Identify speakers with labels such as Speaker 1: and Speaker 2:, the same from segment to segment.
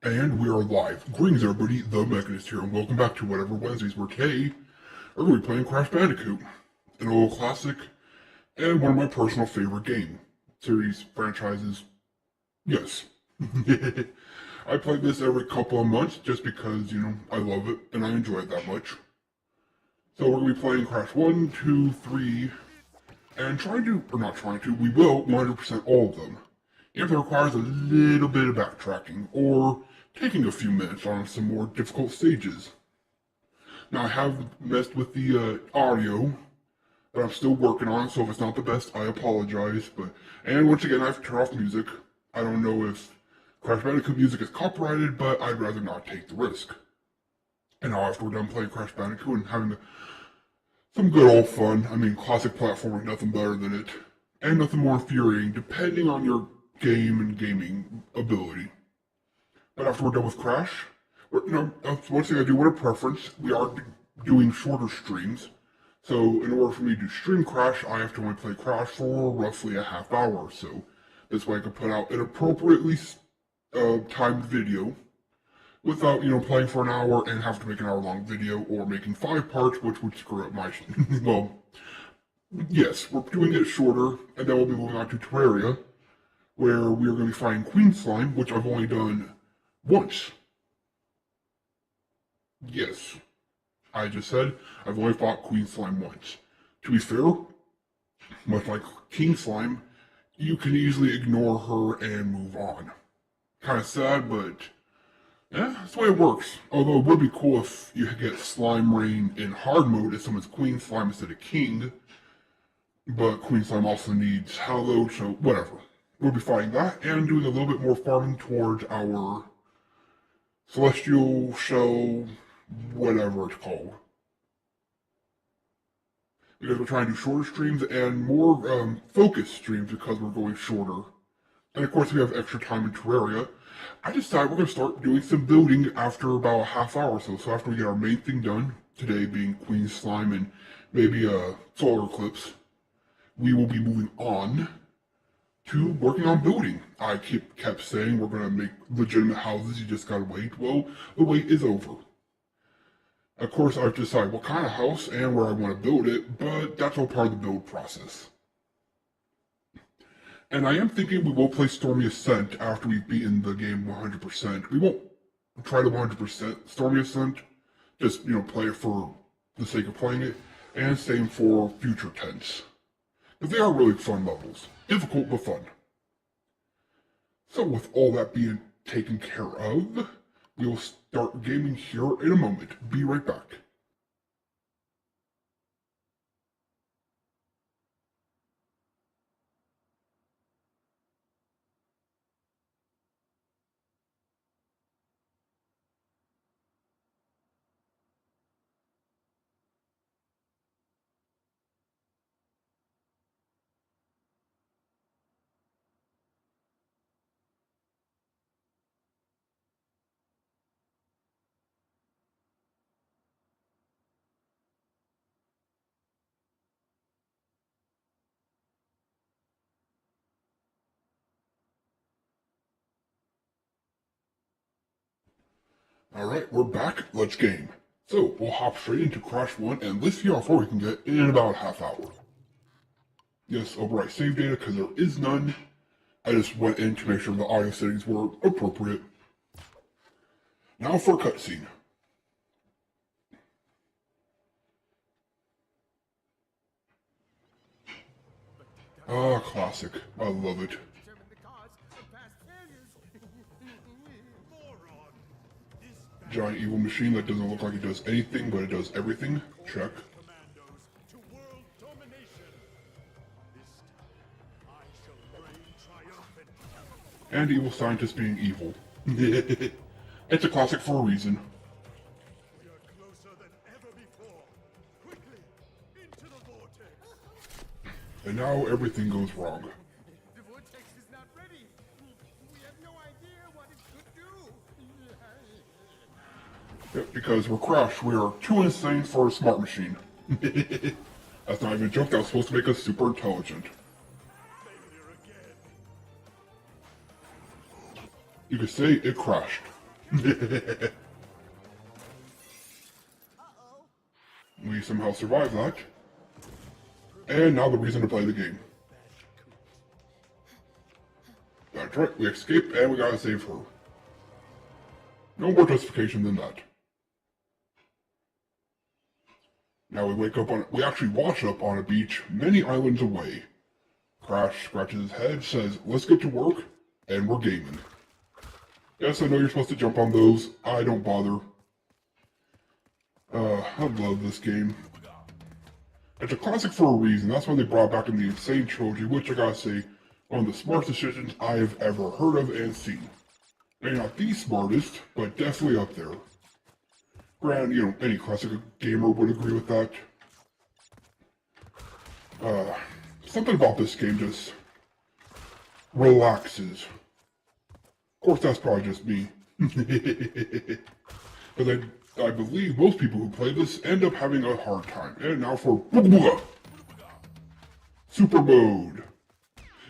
Speaker 1: And we are live. Greetings everybody, the Mechanist here, and welcome back to Whatever Wednesdays, where today we're going to be playing Crash Bandicoot, an old classic, and one of my personal favorite game series franchises. Yes. I play this every couple of months just because, I love it, and I enjoy it that much. So we're going to be playing Crash 1, 2, 3, and we will 100% all of them. If it requires a little bit of backtracking, or taking a few minutes on some more difficult stages. Now I have messed with the audio, but I'm still working on it, so if it's not the best, I apologize. And once again, I have to turn off music. I don't know if Crash Bandicoot music is copyrighted, but I'd rather not take the risk. And now after we're done playing Crash Bandicoot and having some good old fun, classic platforming, nothing better than it, and nothing more infuriating, depending on your game and gaming ability. But after we're done with Crash, that's one thing I do want a preference. We are doing shorter streams, so in order for me to stream Crash, I have to only play Crash for roughly a half hour or so. This way I can put out an appropriately timed video without, playing for an hour and have to make an hour-long video, or making 5 parts, which would screw up my... well, yes, we're doing it shorter, and then we'll be moving on to Terraria, where we are going to be fighting Queen Slime, which I've only done once. Yes, I just said I've only fought Queen Slime once. To be fair, much like King Slime, you can easily ignore her and move on. Kinda sad, but that's the way it works. Although it would be cool if you get Slime Rain in hard mode if someone's Queen Slime instead of King. But Queen Slime also needs Hallowed, so whatever. We'll be fighting that and doing a little bit more farming towards our Celestial Shell, whatever it's called. Because we're trying to do shorter streams and more focused streams because we're going shorter. And of course we have extra time in Terraria. I decided we're going to start doing some building after about a half hour or so. So after we get our main thing done, today being Queen Slime and maybe a solar eclipse, we will be moving on to working on building. I kept saying we're going to make legitimate houses, you just gotta wait. Well, the wait is over. Of course, I have to decide what kind of house and where I want to build it, but that's all part of the build process. And I am thinking we will play Stormy Ascent after we've beaten the game 100%. We won't try to 100% Stormy Ascent, just, play it for the sake of playing it, and same for future tense. But they are really fun levels. Difficult, but fun. So with all that being taken care of, we will start gaming here in a moment. Be right back. Alright, we're back. Let's game. So, we'll hop straight into Crash 1, and let's see how far we can get in about a half hour. Yes, overwrite save data, because there is none. I just went in to make sure the audio settings were appropriate. Now for a cutscene. Ah, classic. I love it. Giant evil machine that doesn't look like it does anything, but it does everything. Check. And evil scientists being evil. It's a classic for a reason. And now everything goes wrong.
Speaker 2: The vortex is not ready. We have no idea what it could do.
Speaker 1: Yep, because we're Crash, we are too insane for a smart machine. That's not even a joke, that was supposed to make us super intelligent. You could say it crashed. We somehow survived that. And now the reason to play the game. That's right, we escape and we gotta save her. No more justification than that. Now we actually wash up on a beach many islands away. Crash scratches his head, says, let's get to work, and we're gaming. Yes, I know you're supposed to jump on those. I don't bother. I love this game. It's a classic for a reason. That's why they brought back in the Sane Trilogy, which I gotta say, one of the smartest decisions I've ever heard of and seen. Maybe not the smartest, but definitely up there. Granted, any classic gamer would agree with that. Something about this game just relaxes. Of course, that's probably just me. But I believe most people who play this end up having a hard time. And now for Super Mode.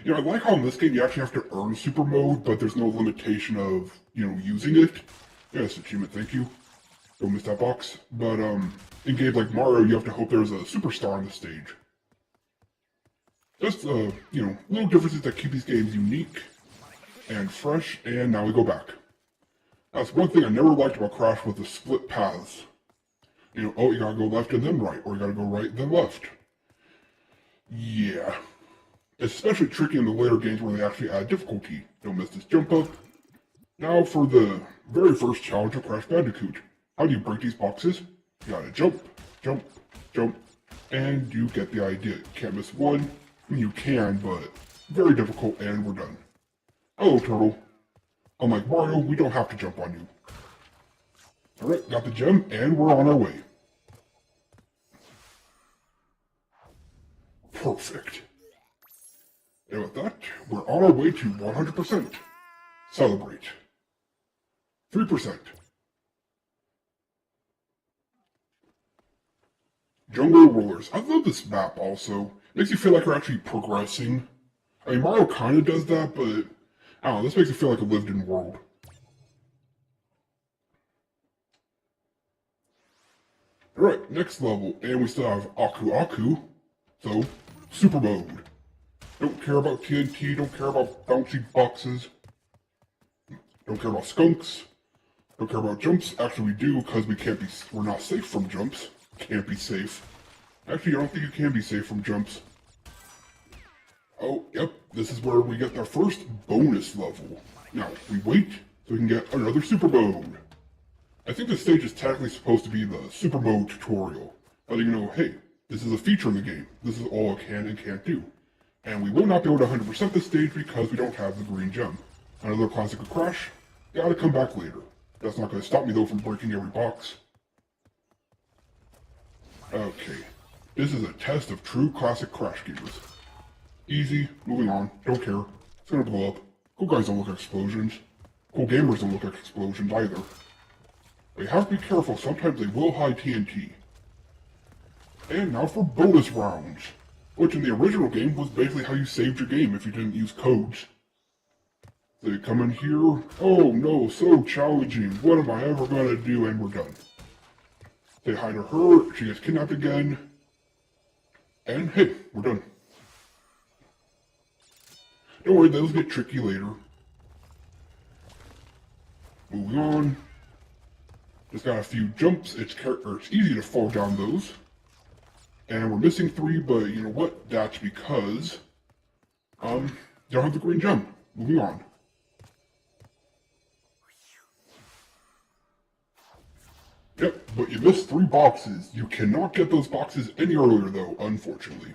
Speaker 1: I like how in this game you actually have to earn Super Mode, but there's no limitation of, using it. Yes, achievement, thank you. Don't miss that box. But, in games like Mario, you have to hope there's a superstar on the stage. Just, little differences that keep these games unique and fresh, and now we go back. That's one thing I never liked about Crash was the split paths. You gotta go left and then right, or you gotta go right and then left. Yeah. It's especially tricky in the later games where they actually add difficulty. Don't miss this jump up. Now for the very first challenge of Crash Bandicoot. How do you break these boxes? You gotta jump, jump, jump, and you get the idea. Can't miss one. You can, but very difficult, and we're done. Hello, Turtle. Unlike Mario, we don't have to jump on you. Alright, got the gem, and we're on our way. Perfect. And with that, we're on our way to 100%. Celebrate. 3%. Jungle Rollers. I love this map also. Makes you feel like you're actually progressing. I mean, Mario kinda does that, but I don't know, this makes it feel like a lived-in world. Alright, next level, and we still have Aku Aku, so, Super Mode. Don't care about TNT, don't care about bouncy boxes, don't care about skunks, don't care about jumps. Actually we do, because we're not safe from jumps. Can't be safe. Actually, I don't think you can be safe from jumps. Oh, yep, this is where we get our first bonus level. Now, we wait so we can get another Super Mode. I think this stage is technically supposed to be the Super Mode tutorial. But hey, this is a feature in the game. This is all it can and can't do. And we will not be able to 100% this stage because we don't have the green gem. Another classic of Crash, gotta come back later. That's not gonna stop me though from breaking every box. Okay, this is a test of true classic Crash gamers. Easy, moving on, don't care. It's gonna blow up. Cool guys don't look at explosions. Cool gamers don't look at explosions either. But you have to be careful, sometimes they will hide TNT. And now for bonus rounds, which in the original game was basically how you saved your game if you didn't use codes. They come in here, oh no, so challenging, what am I ever gonna do, and we're done. They hide her, she gets kidnapped again, and hey, we're done. Don't worry, those get tricky later. Moving on. Just got a few jumps. It's easy to fall down those. And we're missing 3, but you know what? That's because you don't have the green gem. Moving on. Yep, but you missed 3 boxes. You cannot get those boxes any earlier though, unfortunately.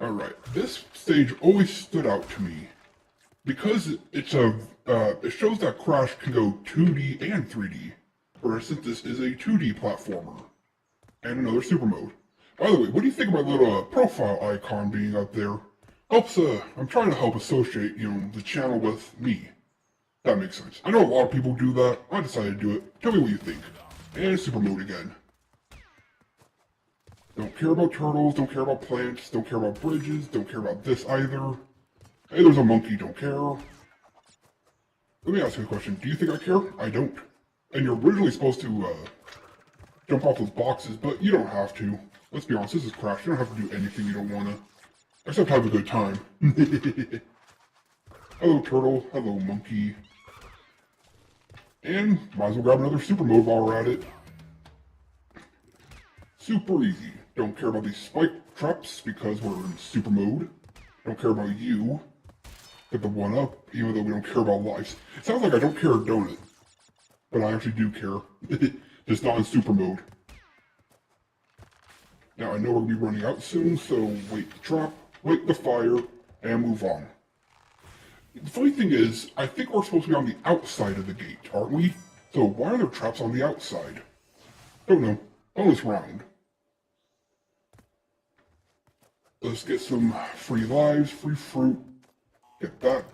Speaker 1: Alright, this stage always stood out to me because it shows that Crash can go 2D and 3D. For instance, this is a 2D platformer and another Super Mode. By the way, what do you think of my little profile icon being up there? Helps, I'm trying to help associate, the channel with me. That makes sense. I know a lot of people do that. I decided to do it. Tell me what you think. And Super Mode again. Don't care about turtles, don't care about plants, don't care about bridges, don't care about this either. Hey, there's a monkey, don't care. Let me ask you a question. Do you think I care? I don't. And you're originally supposed to, jump off those boxes, but you don't have to. Let's be honest, this is Crash. You don't have to do anything you don't wanna. Except have a good time. Hello, turtle. Hello, monkey. And might as well grab another super mode while we're at it. Super easy. Don't care about these spike traps because we're in super mode. Don't care about you. Get the one up, even though we don't care about lives. It sounds like I don't care, don't it? But I actually do care. Just not in super mode. Now I know we're gonna be running out soon, so wait the trap, wait the fire, and move on. The funny thing is, I think we're supposed to be on the outside of the gate, aren't we? So why are there traps on the outside? Don't know. Bonus round. Let's get some free lives, free fruit. Get that.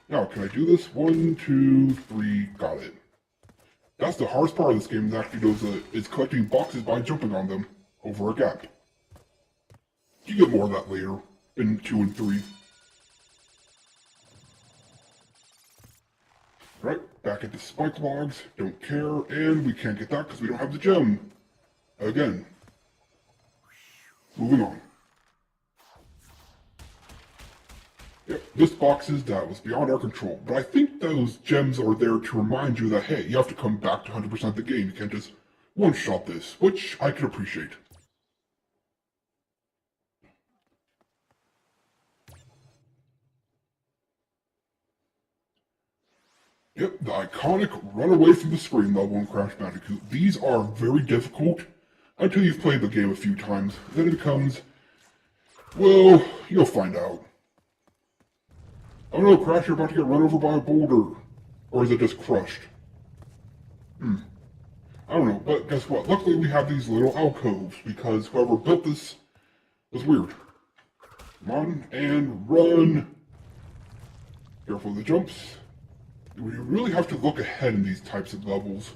Speaker 1: Now, can I do this? 1, 2, 3, got it. That's the hardest part of this game, is collecting boxes by jumping on them over a gap. You get more of that later, in 2 and 3. Right, back at the spike logs, don't care, and we can't get that because we don't have the gem. Again. Moving on. Yep, this boxes that was beyond our control, but I think those gems are there to remind you that, hey, you have to come back to 100% of the game. You can't just one-shot this, which I can appreciate. Yep, the iconic run away from the screen level in Crash Bandicoot. These are very difficult until you've played the game a few times. Then it becomes, well, you'll find out. Oh no, Crash, you're about to get run over by a boulder. Or is it just crushed? I don't know, but guess what? Luckily we have these little alcoves, because whoever built this was weird. Come on, and run! Careful of the jumps. We really have to look ahead in these types of levels.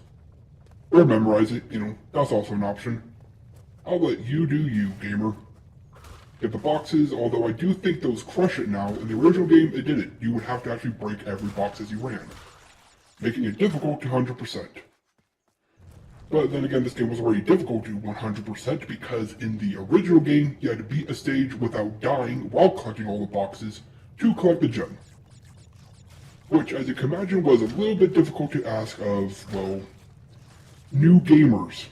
Speaker 1: Or memorize it, that's also an option. I'll let you do you, gamer. Get the boxes, although I do think those crush it now. In the original game, it didn't. You would have to actually break every box as you ran, making it difficult to 100%. But then again, this game was already difficult to 100% because in the original game, you had to beat a stage without dying while collecting all the boxes to collect the gem. Which, as you can imagine, was a little bit difficult to ask of, well, new gamers.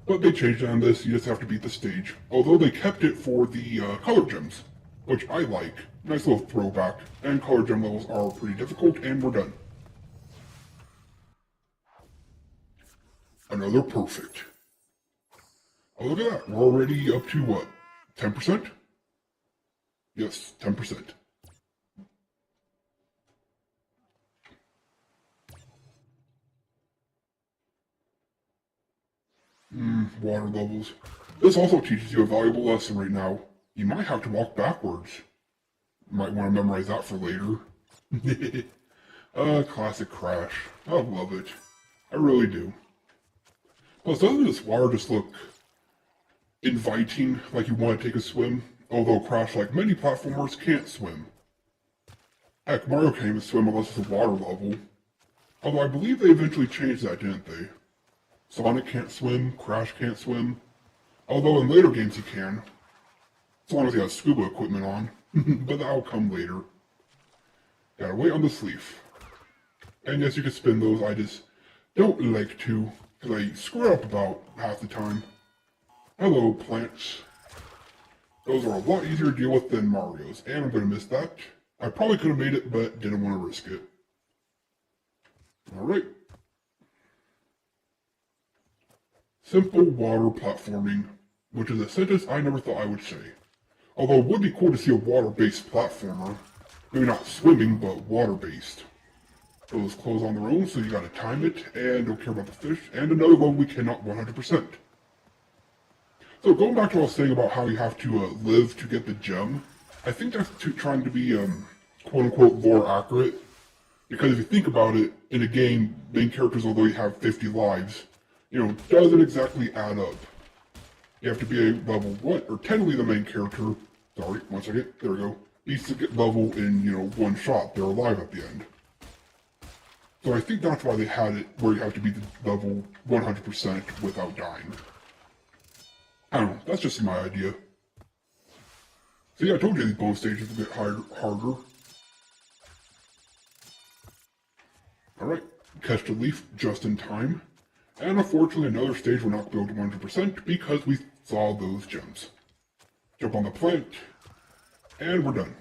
Speaker 1: But they changed on this, you just have to beat the stage. Although they kept it for the color gems, which I like. Nice little throwback. And color gem levels are pretty difficult, and we're done. Another perfect. Oh, look at that. We're already up to what? 10%? Yes, 10%. Water levels. This also teaches you a valuable lesson right now. You might have to walk backwards. You might want to memorize that for later. Classic Crash. I love it. I really do. Plus, doesn't this water just look inviting, like you want to take a swim? Although Crash, like many platformers, can't swim. Heck, Mario can't even swim unless it's a water level. Although I believe they eventually changed that, didn't they? Sonic can't swim, Crash can't swim. Although in later games he can. As long as he has scuba equipment on. But that'll come later. Gotta wait on the sleeve. And yes, you can spin those, I just don't like to, because I screw up about half the time. Hello, plants. Those are a lot easier to deal with than Mario's, and I'm gonna miss that. I probably could have made it, but didn't want to risk it. Alright. Simple water platforming, which is a sentence I never thought I would say. Although it would be cool to see a water-based platformer. Maybe not swimming, but water-based. Those close on their own, so you gotta time it, and don't care about the fish. And another one we cannot 100%. So going back to what I was saying about how you have to live to get the gem, I think that's trying to be quote-unquote lore accurate. Because if you think about it, in a game, main characters, although you have 50 lives, doesn't exactly add up. You have to be a level 1, or technically the main character, sorry, 1 second, there we go, needs to get level in, one shot. They're alive at the end. So I think that's why they had it where you have to be the level 100% without dying. I don't know, that's just my idea. So yeah, I told you these bonus stages are a bit harder. Alright, catch the leaf just in time. And unfortunately another stage we're not built 100% because we saw those gems. Jump on the plant, and we're done.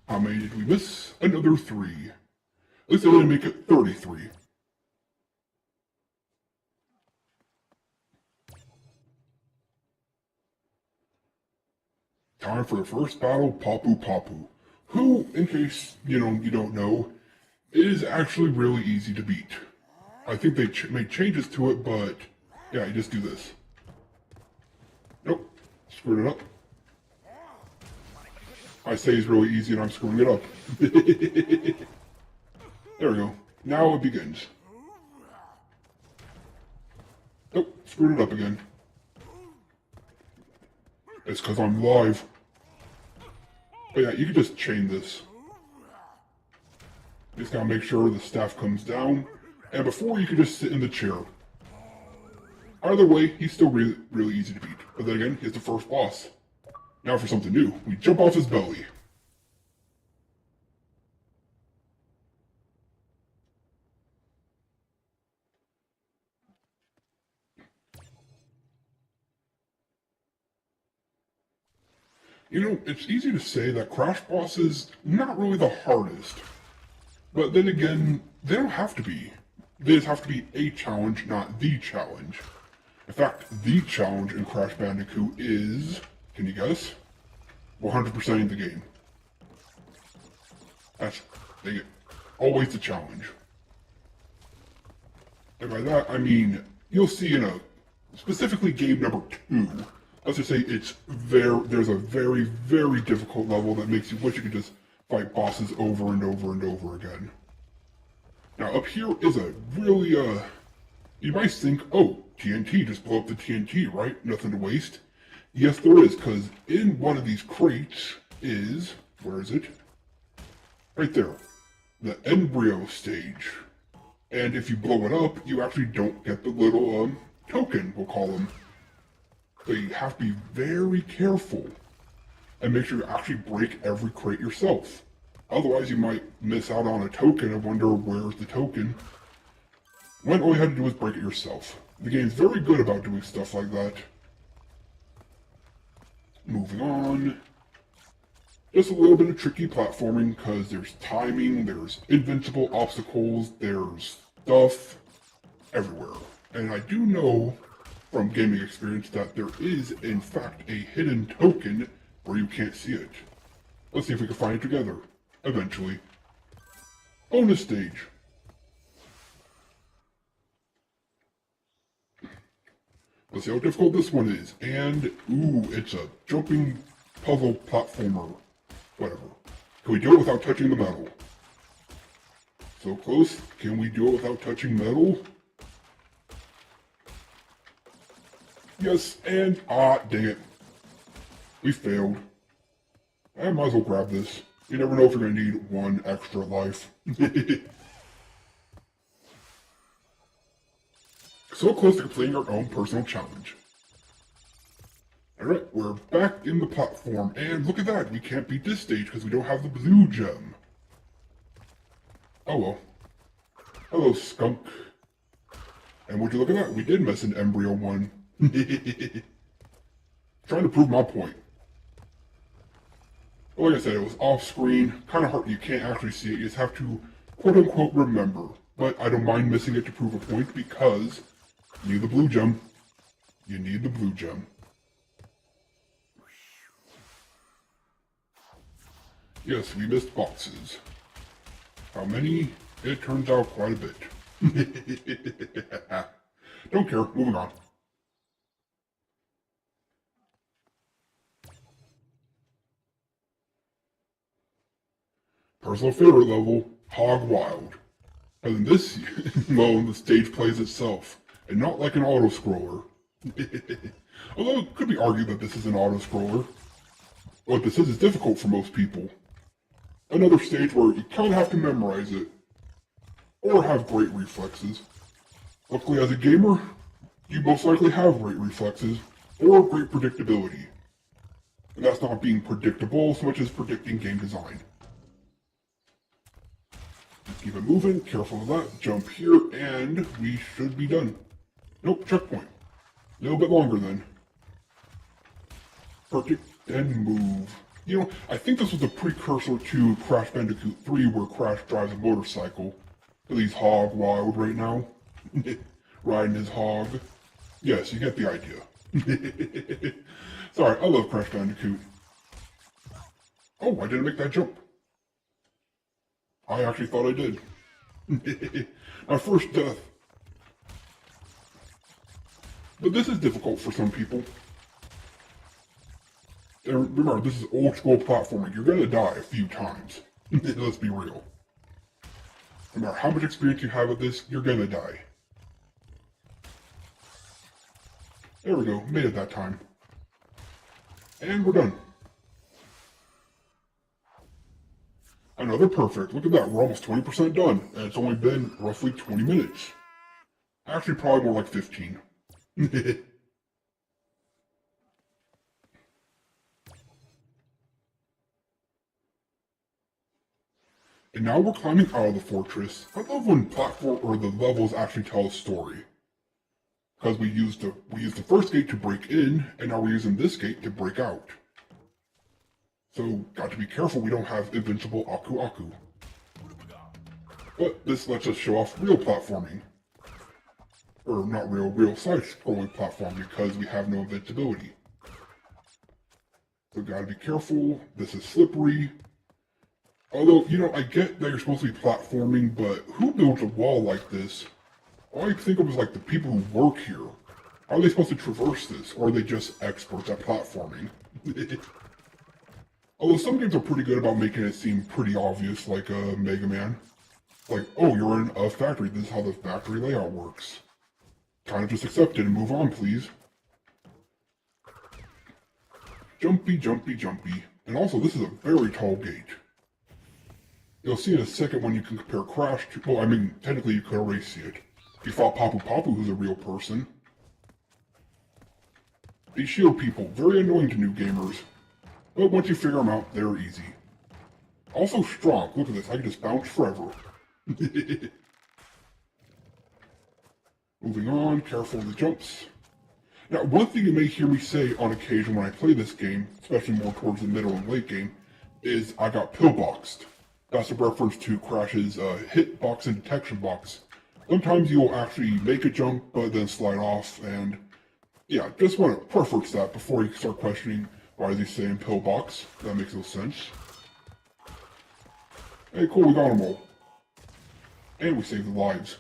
Speaker 1: How many did we miss? Another 3. At least I didn't make it 33. Time for the first battle, Papu Papu, who, in case, you don't know, is actually really easy to beat. I think they made changes to it, but yeah, you just do this. Nope, screwed it up. I say it's really easy and I'm screwing it up. There we go. Now it begins. Nope, screwed it up again. It's because I'm live. But yeah, you can just chain this. Just gotta make sure the staff comes down. And before, you can just sit in the chair. Either way, he's still really, really easy to beat. But then again, he's the first boss. Now for something new. We jump off his belly. It's easy to say that Crash Boss is not really the hardest. But then again, they don't have to be. They just have to be a challenge, not the challenge. In fact, the challenge in Crash Bandicoot is, can you guess? 100%ing the game. That's always the challenge. And by that, I mean, you'll see in specifically game number 2, let's just say there's a very, very difficult level that makes you wish you could just fight bosses over and over and over again. Now up here is a really, you might think, oh, TNT, just blow up the TNT, right? Nothing to waste. Yes, there is, because in one of these crates is, where is it? Right there, the embryo stage. And if you blow it up, you actually don't get the little, token, we'll call them. So you have to be very careful and make sure you actually break every crate yourself. Otherwise, you might miss out on a token and wonder where's the token, when all you had to do was break it yourself. The game's very good about doing stuff like that. Moving on. Just a little bit of tricky platforming because there's timing, there's invincible obstacles, there's stuff everywhere. And I do know from gaming experience that there is, in fact, a hidden token where you can't see it. Let's see if we can find it together. Eventually. Bonus stage. Let's see how difficult this one is. And, ooh, it's a jumping puzzle platformer. Whatever. Can we do it without touching the metal? So close. Can we do it without touching metal? Yes, and dang it. We failed. I might as well grab this. You never know if you're going to need one extra life. So close to completing our own personal challenge. Alright, we're back in the platform, and look at that, we can't beat this stage because we don't have the blue gem. Oh well. Hello, skunk. And would you look at that, we did miss an embryo one. Trying to prove my point. But like I said, it was off screen, kind of hard, you can't actually see it, you just have to quote unquote remember. But I don't mind missing it to prove a point because you need the blue gem. You need the blue gem. Yes, we missed boxes. How many? It turns out quite a bit. Don't care, moving on. Personal favorite level, Hog Wild. And then this, well, the stage plays itself, and not like an auto-scroller. Although it could be argued that this is an auto-scroller. What this is difficult for most people. Another stage where you kind of have to memorize it, or have great reflexes. Luckily, as a gamer, you most likely have great reflexes, or great predictability. And that's not being predictable so much as predicting game design. Keep it moving, careful of that, jump here, and we should be done. Nope, checkpoint. A little bit longer then. Perfect, and move. You know, I think this was a precursor to Crash Bandicoot 3 where Crash drives a motorcycle. But he's hog wild right now. Riding his hog. Yes, you get the idea. Sorry, I love Crash Bandicoot. Oh, I didn't make that jump. I actually thought I did. My first death. But this is difficult for some people. And remember, this is old school platforming. You're gonna die a few times. Let's be real. No matter how much experience you have with this, you're gonna die. There we go, made it that time. And we're done. Another perfect. Look at that, we're almost 20% done, and it's only been roughly 20 minutes. Actually, probably more like 15. And now we're climbing out of the fortress. I love when platform or the levels actually tell a story. Because we used the first gate to break in, and now we're using this gate to break out. So, got to be careful we don't have invincible Aku Aku. But this lets us show off real platforming. Or not real side-scrolling platform because we have no invincibility. So gotta be careful, this is slippery. Although, you know, I get that you're supposed to be platforming, but who builds a wall like this? All I think of is like the people who work here. How are they supposed to traverse this? Or are they just experts at platforming? Although some games are pretty good about making it seem pretty obvious, like Mega Man. Like, oh, you're in a factory, this is how the factory layout works. Kind of just accept it and move on, please. Jumpy, jumpy, jumpy. And also, this is a very tall gate. You'll see in a second when you can compare Crash to, well, I mean, technically you could already see it. You fought Papu Papu, who's a real person. These shield people, very annoying to new gamers. But once you figure them out, they're easy. Also strong, look at this, I can just bounce forever. Moving on, careful of the jumps. Now, one thing you may hear me say on occasion when I play this game, especially more towards the middle and late game, is I got pillboxed. That's a reference to Crash's hitbox and detection box. Sometimes you'll actually make a jump, but then slide off, and yeah, just want to preface that before you start questioning why is he saying pillbox. That makes no sense. Hey, cool, we got them all. And we saved the lives.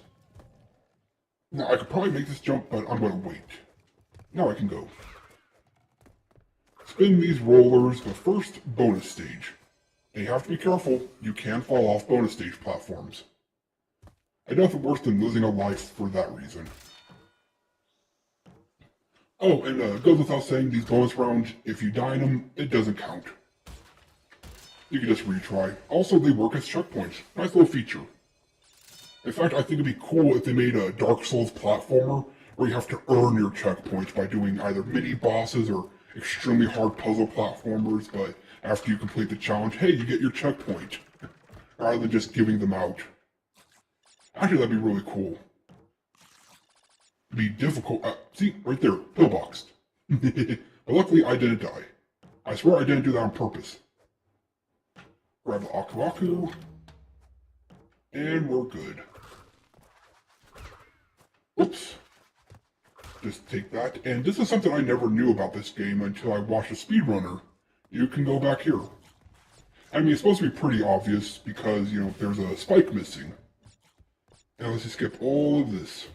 Speaker 1: Now, I could probably make this jump, but I'm gonna wait. Now I can go. Spin these rollers, but first, bonus stage. And you have to be careful, you can fall off bonus stage platforms. I nothing worse than losing a life for that reason. Oh, and goes without saying, these bonus rounds, if you die in them, it doesn't count. You can just retry. Also, they work as checkpoints. Nice little feature. In fact, I think it'd be cool if they made a Dark Souls platformer where you have to earn your checkpoints by doing either mini bosses or extremely hard puzzle platformers, but after you complete the challenge, hey, you get your checkpoint. Rather than just giving them out. Actually, that'd be really cool. It'd be difficult. See, right there, pillboxed. But luckily, I didn't die. I swear I didn't do that on purpose. Grab the Aku Aku. And we're good. Oops. Just take that. And this is something I never knew about this game until I watched a speedrunner. You can go back here. I mean, it's supposed to be pretty obvious because, you know, there's a spike missing. Now let's just skip all of this.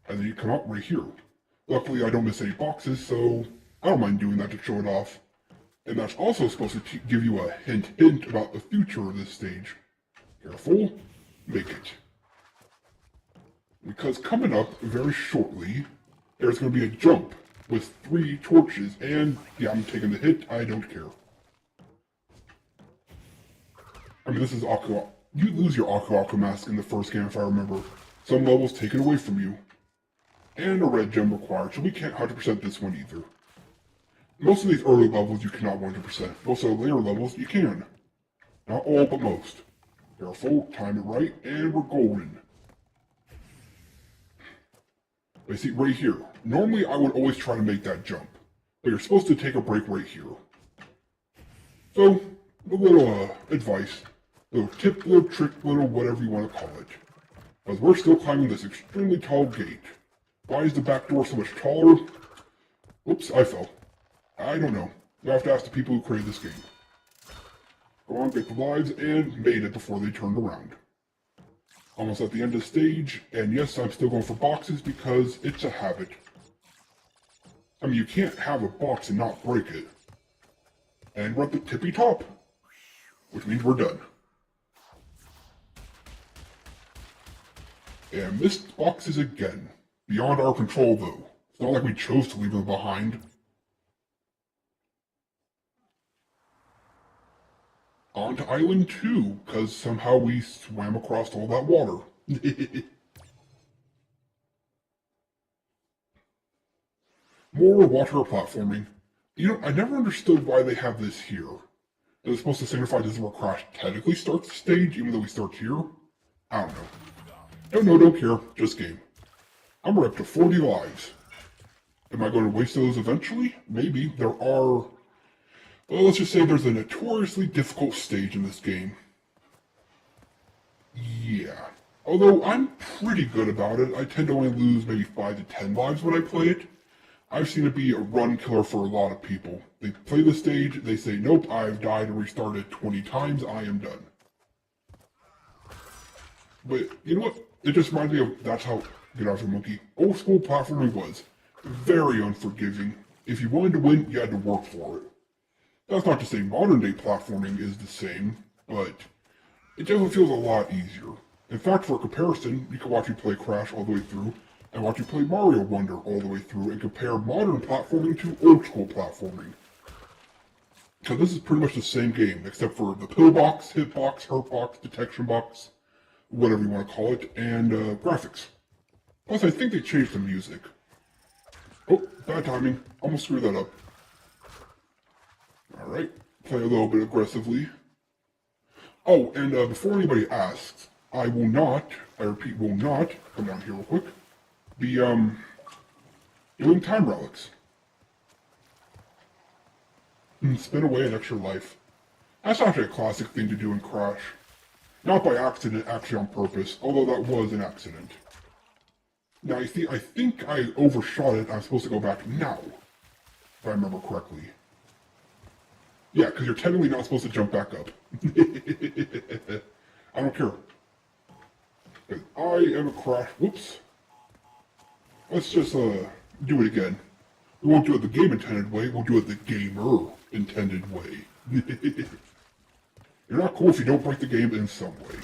Speaker 1: And then you come out right here. Luckily, I don't miss any boxes, so I don't mind doing that to show it off. And that's also supposed to give you a hint about the future of this stage. Careful. Make it. Because coming up very shortly, there's going to be a jump with 3 torches, and yeah, I'm taking the hit, I don't care. I mean, this is Aku. You lose your Aku mask in the first game if I remember. Some levels taken away from you. And a red gem required, so we can't 100% this one either. Most of these early levels you cannot 100%. Most of the later levels you can. Not all, but most. Careful, time it right, and we're golden. But see, right here. Normally I would always try to make that jump. But you're supposed to take a break right here. So, a little advice. Little tip, little trick, little whatever you want to call it. Because we're still climbing this extremely tall gate. Why is the back door so much taller? Oops, I fell. I don't know. You'll have to ask the people who created this game. Go on, get the lives, and made it before they turned around. Almost at the end of the stage, and yes, I'm still going for boxes because it's a habit. I mean, you can't have a box and not break it. And we're at the tippy top, which means we're done. And missed boxes again. Beyond our control, though. It's not like we chose to leave them behind. On to Island 2, because somehow we swam across all that water. More water platforming. You know, I never understood why they have this here. Is it supposed to signify this is where Crash technically starts the stage, even though he starts here? I don't know. No, don't care. Just game. I'm up to 40 lives. Am I going to waste those eventually? Maybe. There are... Well, let's just say there's a notoriously difficult stage in this game. Yeah. Although I'm pretty good about it, I tend to only lose maybe 5 to 10 lives when I play it. I've seen it be a run killer for a lot of people. They play the stage, they say, nope, I've died and restarted 20 times, I am done. But, you know what? It just reminds me of That's How Get Out of a Monkey. Old school platforming was very unforgiving. If you wanted to win, you had to work for it. That's not to say modern day platforming is the same, but it definitely feels a lot easier. In fact, for comparison, you can watch me play Crash all the way through, and watch you play Mario Wonder all the way through, and compare modern platforming to old school platforming. Because this is pretty much the same game, except for the pillbox, hitbox, hurtbox, detection box, whatever you want to call it, and graphics. Plus, I think they changed the music. Oh, bad timing. Almost screwed that up. Alright, play a little bit aggressively. Oh, and before anybody asks, I will not, I repeat, will not, come down here real quick, be, doing time relics. Spin away an extra life. That's actually a classic thing to do in Crash. Not by accident, actually on purpose, although that was an accident. Now, you see, I think I overshot it, I'm supposed to go back now, if I remember correctly. Yeah, because you're technically not supposed to jump back up. I don't care. Because I am a Crash. Whoops. Let's just do it again. We won't do it the game intended way, we'll do it the gamer intended way. You're not cool if you don't break the game in some way.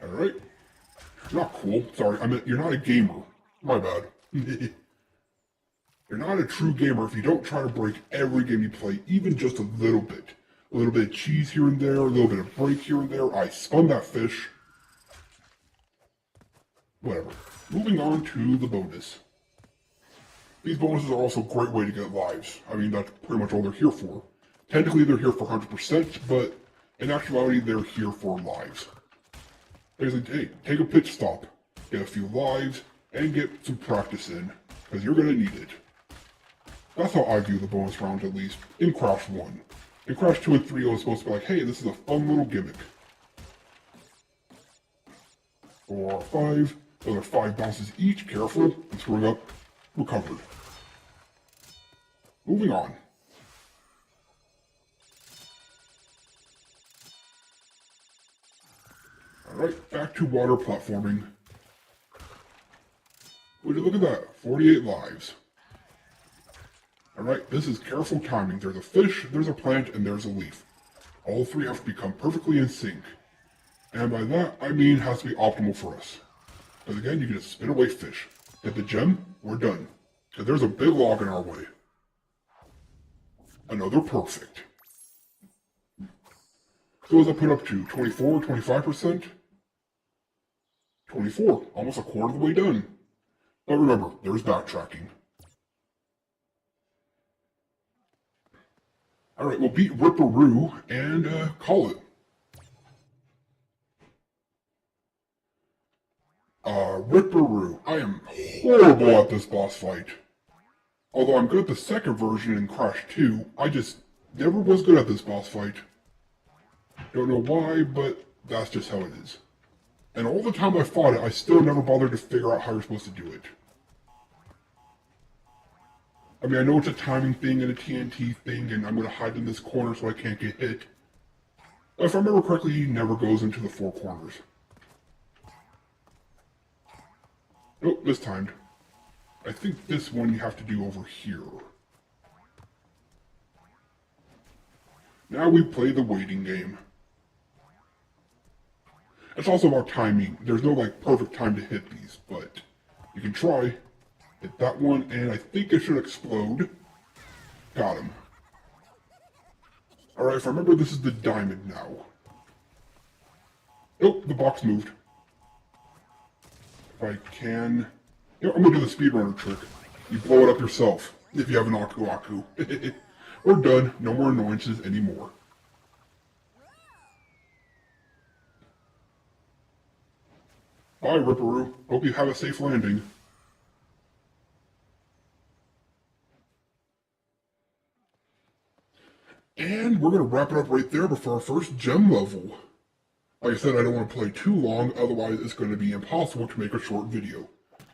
Speaker 1: Alright. Not cool. Sorry, I meant you're not a gamer. My bad. You're not a true gamer if you don't try to break every game you play, even just a little bit. A little bit of cheese here and there, a little bit of break here and there. I spun that fish. Whatever. Moving on to the bonus. These bonuses are also a great way to get lives. I mean, that's pretty much all they're here for. Technically, they're here for 100%, but in actuality, they're here for lives. Basically, hey, take a pit stop, get a few lives, and get some practice in, because you're going to need it. That's how I view the bonus rounds, at least, in Crash 1. In Crash 2 and 3, it was supposed to be like, hey, this is a fun little gimmick. 4, 5, those are 5 bounces each, careful, and screwing up, recovered. Moving on. Alright, back to water platforming. Would you look at that, 48 lives. Alright, this is careful timing. There's a fish, there's a plant, and there's a leaf. All 3 have to become perfectly in sync. And by that, I mean it has to be optimal for us. Because again, you can just spin away fish. Get the gem, we're done. Because there's a big log in our way. Another perfect. So what does that put up to? 24, 25%? 24, almost a quarter of the way done. But remember, there's backtracking. Alright, we'll beat Ripperoo and call it. Ripperoo. I am horrible at this boss fight. Although I'm good at the second version in Crash 2, I just never was good at this boss fight. Don't know why, but that's just how it is. And all the time I fought it, I still never bothered to figure out how you're supposed to do it. I mean, I know it's a timing thing and a TNT thing, and I'm going to hide in this corner so I can't get hit. But if I remember correctly, he never goes into the four corners. Oh, mistimed. I think this one you have to do over here. Now we play the waiting game. It's also about timing. There's no perfect time to hit these, but you can try. Hit that one, and I think it should explode. Got him. Alright, if I remember, this is the diamond now. Oh, the box moved. If I can... You know, I'm gonna do the speedrunner trick. You blow it up yourself, if you have an Aku Aku. We're done. No more annoyances anymore. Bye, Ripperoo. Hope you have a safe landing. And we're going to wrap it up right there before our first gem level. Like I said, I don't want to play too long, otherwise it's going to be impossible to make a short video.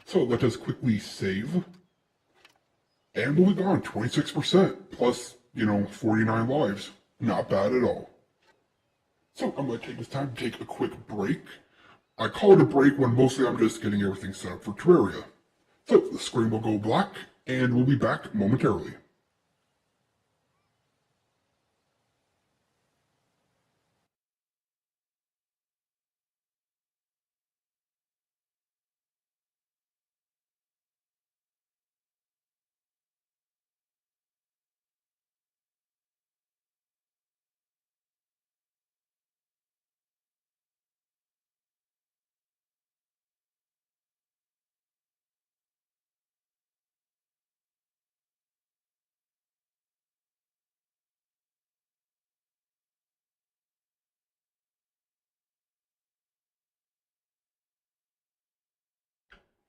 Speaker 1: So let us quickly save. And we'll be gone, 26%, plus, 49 lives. Not bad at all. So I'm going to take this time to take a quick break. I call it a break when mostly I'm just getting everything set up for Terraria. So the screen will go black, and we'll be back momentarily.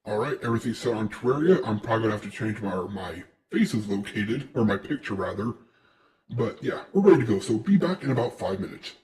Speaker 1: Alright, everything's set on Terraria. I'm probably going to have to change where my face is located, or my picture rather. But yeah, we're ready to go, so be back in about 5 minutes.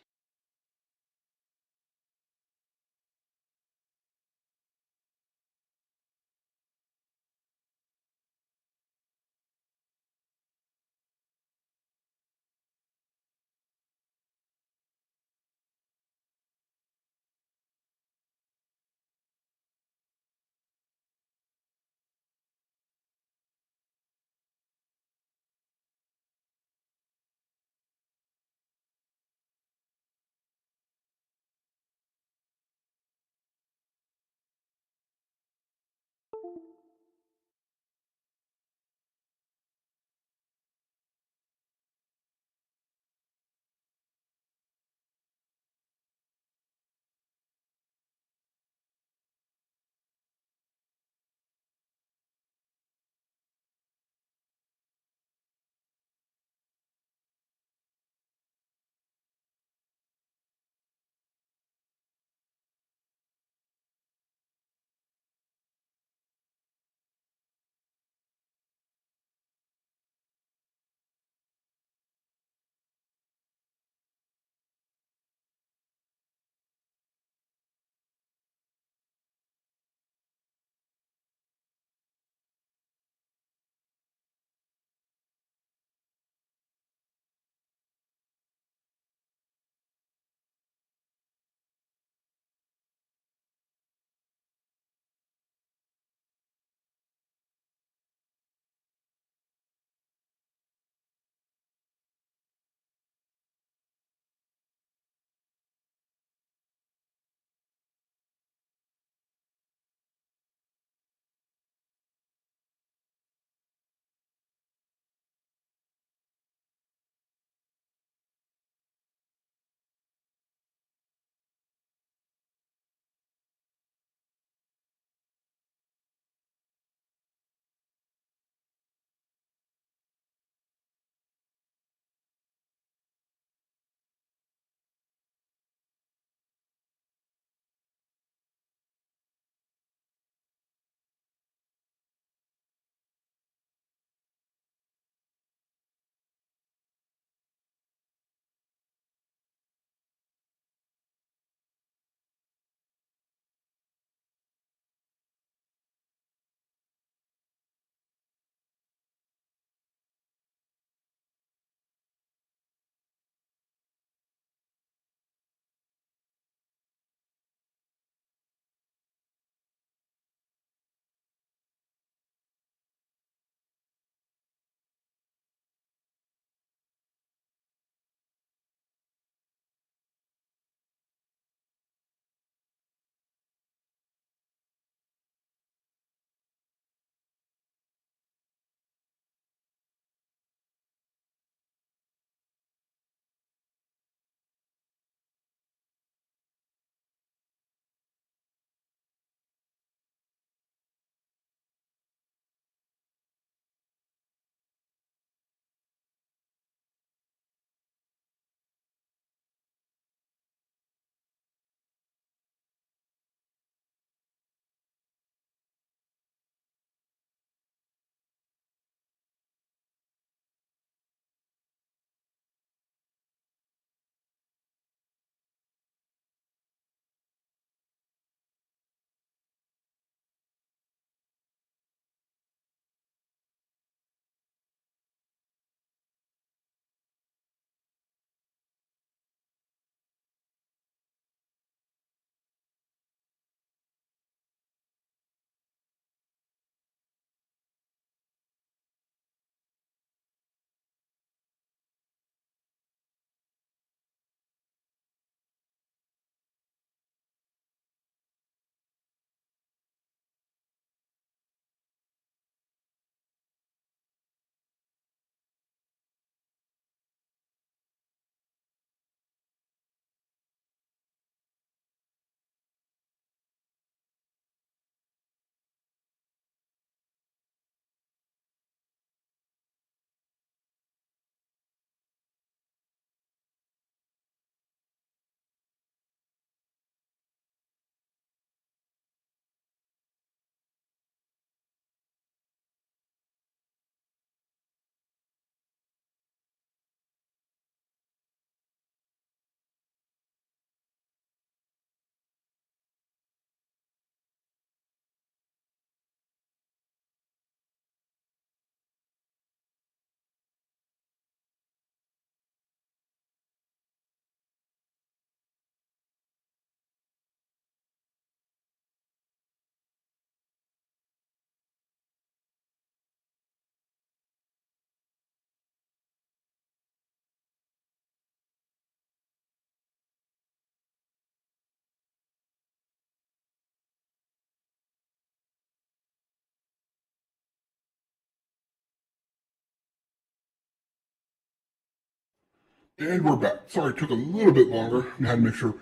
Speaker 1: And we're back. Sorry, it took a little bit longer. I had to make sure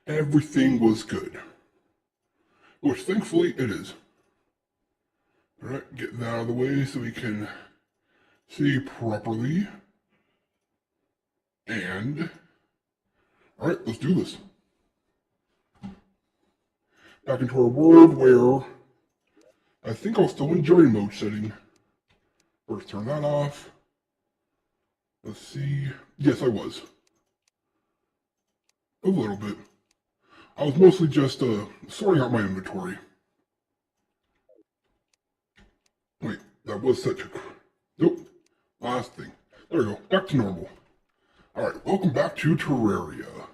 Speaker 1: everything was good. Which, thankfully, it is. Alright, get that out of the way so we can see properly. And... Alright, let's do this. Back into our world where... I think I'll still in journey mode setting. First, turn that off. Let's see. Yes, I was. A little bit. I was mostly just sorting out my inventory. Wait, that was set to... Nope. Last thing. There we go. Back to normal. Alright, welcome back to Terraria.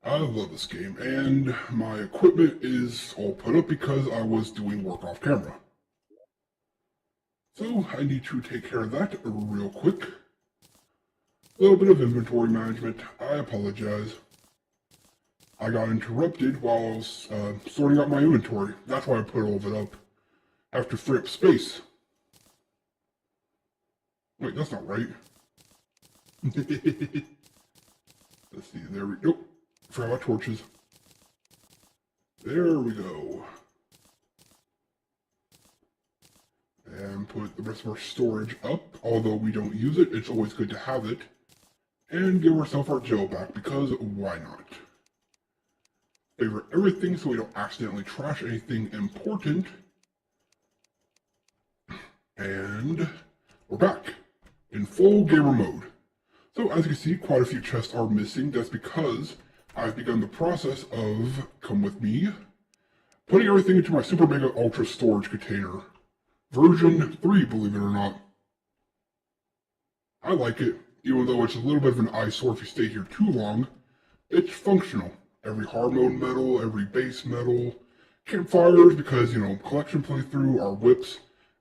Speaker 1: I love this game, and my equipment is all put up because I was doing work off camera. So, I need to take care of that real quick. A little bit of inventory management. I apologize. I got interrupted while I was sorting out my inventory. That's why I put all of it up. I have to free up space. Wait, that's not right. Let's see, there we go. Forgot about torches. There we go. And put the rest of our storage up. Although we don't use it, it's always good to have it. And give ourselves our gel back, because why not? Favorite everything so we don't accidentally trash anything important. And we're back in full gamer mode. So as you can see, quite a few chests are missing. That's because I've begun the process of, come with me, putting everything into my Super Mega Ultra storage container. Version 3, believe it or not. I like it, even though it's a little bit of an eyesore if you stay here too long. It's functional. Every hard mode medal, every base medal, campfires because, you know, collection playthrough, our whips,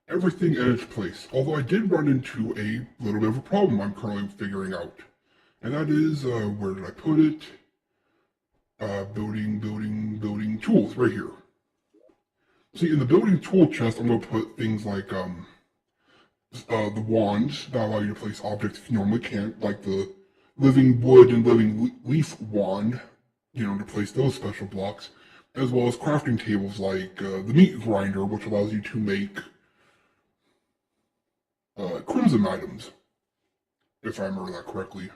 Speaker 1: everything in its place. Although I did run into a little bit of a problem I'm currently figuring out. And that is, where did I put it? Building tools, right here. See, in the building tool chest, I'm going to put things like, the wands that allow you to place objects if you normally can't, like the living wood and living leaf wand, you know, to place those special blocks, as well as crafting tables like the meat grinder, which allows you to make crimson items, if I remember that correctly.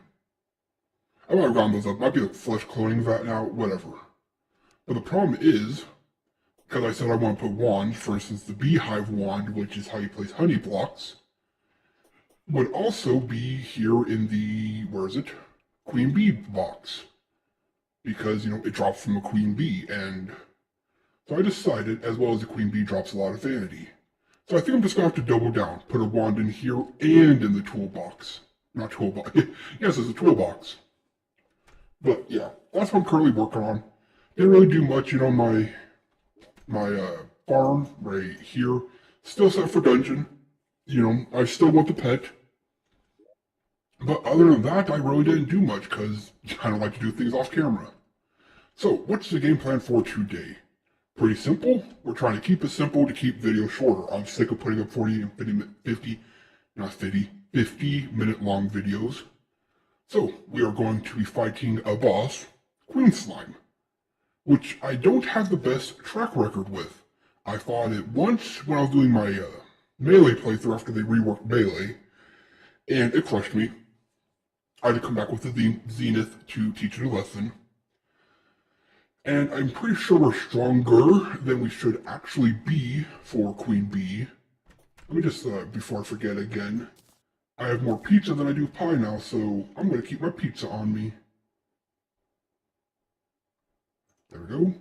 Speaker 1: I might have gotten those up. Might be like flesh cloning vat now, whatever. But the problem is, because I said I want to put wands, for instance, the beehive wand, which is how you place honey blocks, would also be here in the, where is it? Queen bee box. Because, you know, it drops from a queen bee, and so I decided, as well as the queen bee drops a lot of vanity. So I think I'm just going to have to double down, put a wand in here and in the toolbox. Not toolbox, yes, it's a toolbox. But yeah, that's what I'm currently working on. Didn't really do much, you know, my farm right here, still set for dungeon. You know, I still want the pet. But other than that, I really didn't do much because I don't like to do things off camera. So, what's the game plan for today? Pretty simple. We're trying to keep it simple to keep videos shorter. I'm sick of putting up 40 and 50 minute long videos. So, we are going to be fighting a boss, Queen Slime, which I don't have the best track record with. I fought it once when I was doing my Melee playthrough after they reworked Melee, and it crushed me. I had to come back with the Zenith to teach it a lesson. And I'm pretty sure we're stronger than we should actually be for Queen Bee. Let me just, before I forget again, I have more pizza than I do pie now, so I'm going to keep my pizza on me. There we go.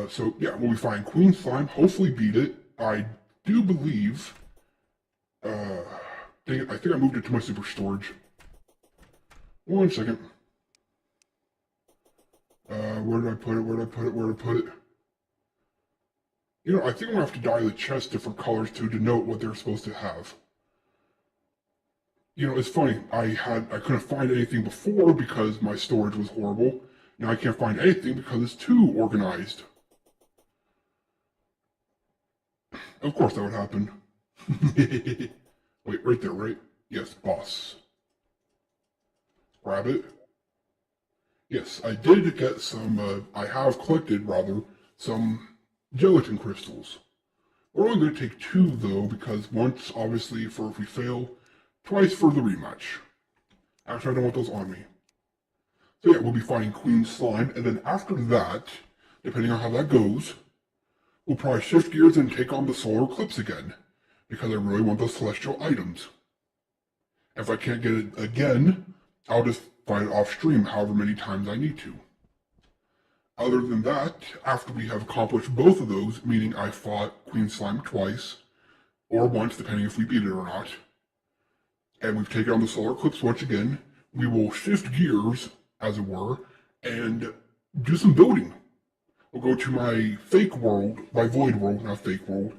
Speaker 1: So yeah, when we find Queen Slime, hopefully beat it. I do believe, dang it, I think I moved it to my super storage. 1 second. Where did I put it? You know, I think I'm gonna have to dye the chest different colors to denote what they're supposed to have. You know, it's funny, I couldn't find anything before because my storage was horrible. Now I can't find anything because it's too organized. Of course that would happen. Wait, right there, right? Yes, boss. Grab it. Yes, I did get some, I have collected, rather, some gelatin crystals. We're only going to take 2, though, because once, obviously, for if we fail, twice for the rematch. Actually, I don't want those on me. So yeah, we'll be fighting Queen Slime, and then after that, depending on how that goes, we'll probably shift gears and take on the Solar Eclipse again, because I really want those Celestial items. If I can't get it again, I'll just fight it off stream however many times I need to. Other than that, after we have accomplished both of those, meaning I fought Queen Slime twice, or once, depending if we beat it or not, and we've taken on the Solar Eclipse once again, we will shift gears, as it were, and do some building. We'll go to my fake world, my void world, not fake world,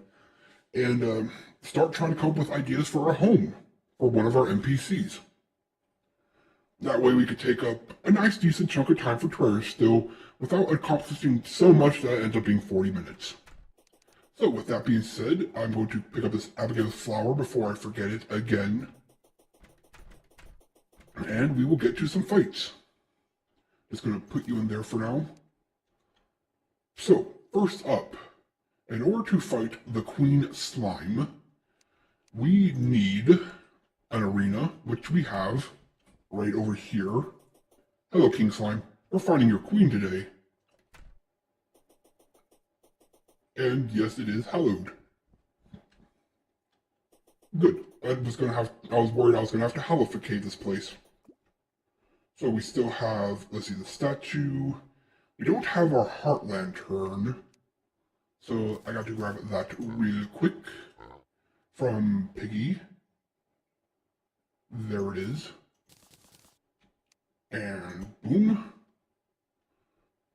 Speaker 1: and start trying to come up with ideas for our home, for one of our NPCs. That way we could take up a nice decent chunk of time for Terraria still, without accomplishing so much that it ends up being 40 minutes. So with that being said, I'm going to pick up this Abigail's flower before I forget it again. And we will get to some fights. Just going to put you in there for now. So, first up, in order to fight the Queen Slime, we need an arena, which we have right over here. Hello, King Slime. We're fighting your queen today. And yes, it is hallowed. Good. I was worried I was gonna have to halloficate this place. So we still have, let's see, the statue. We don't have our heart lantern. So I got to grab that really quick from Piggy. There it is. And boom.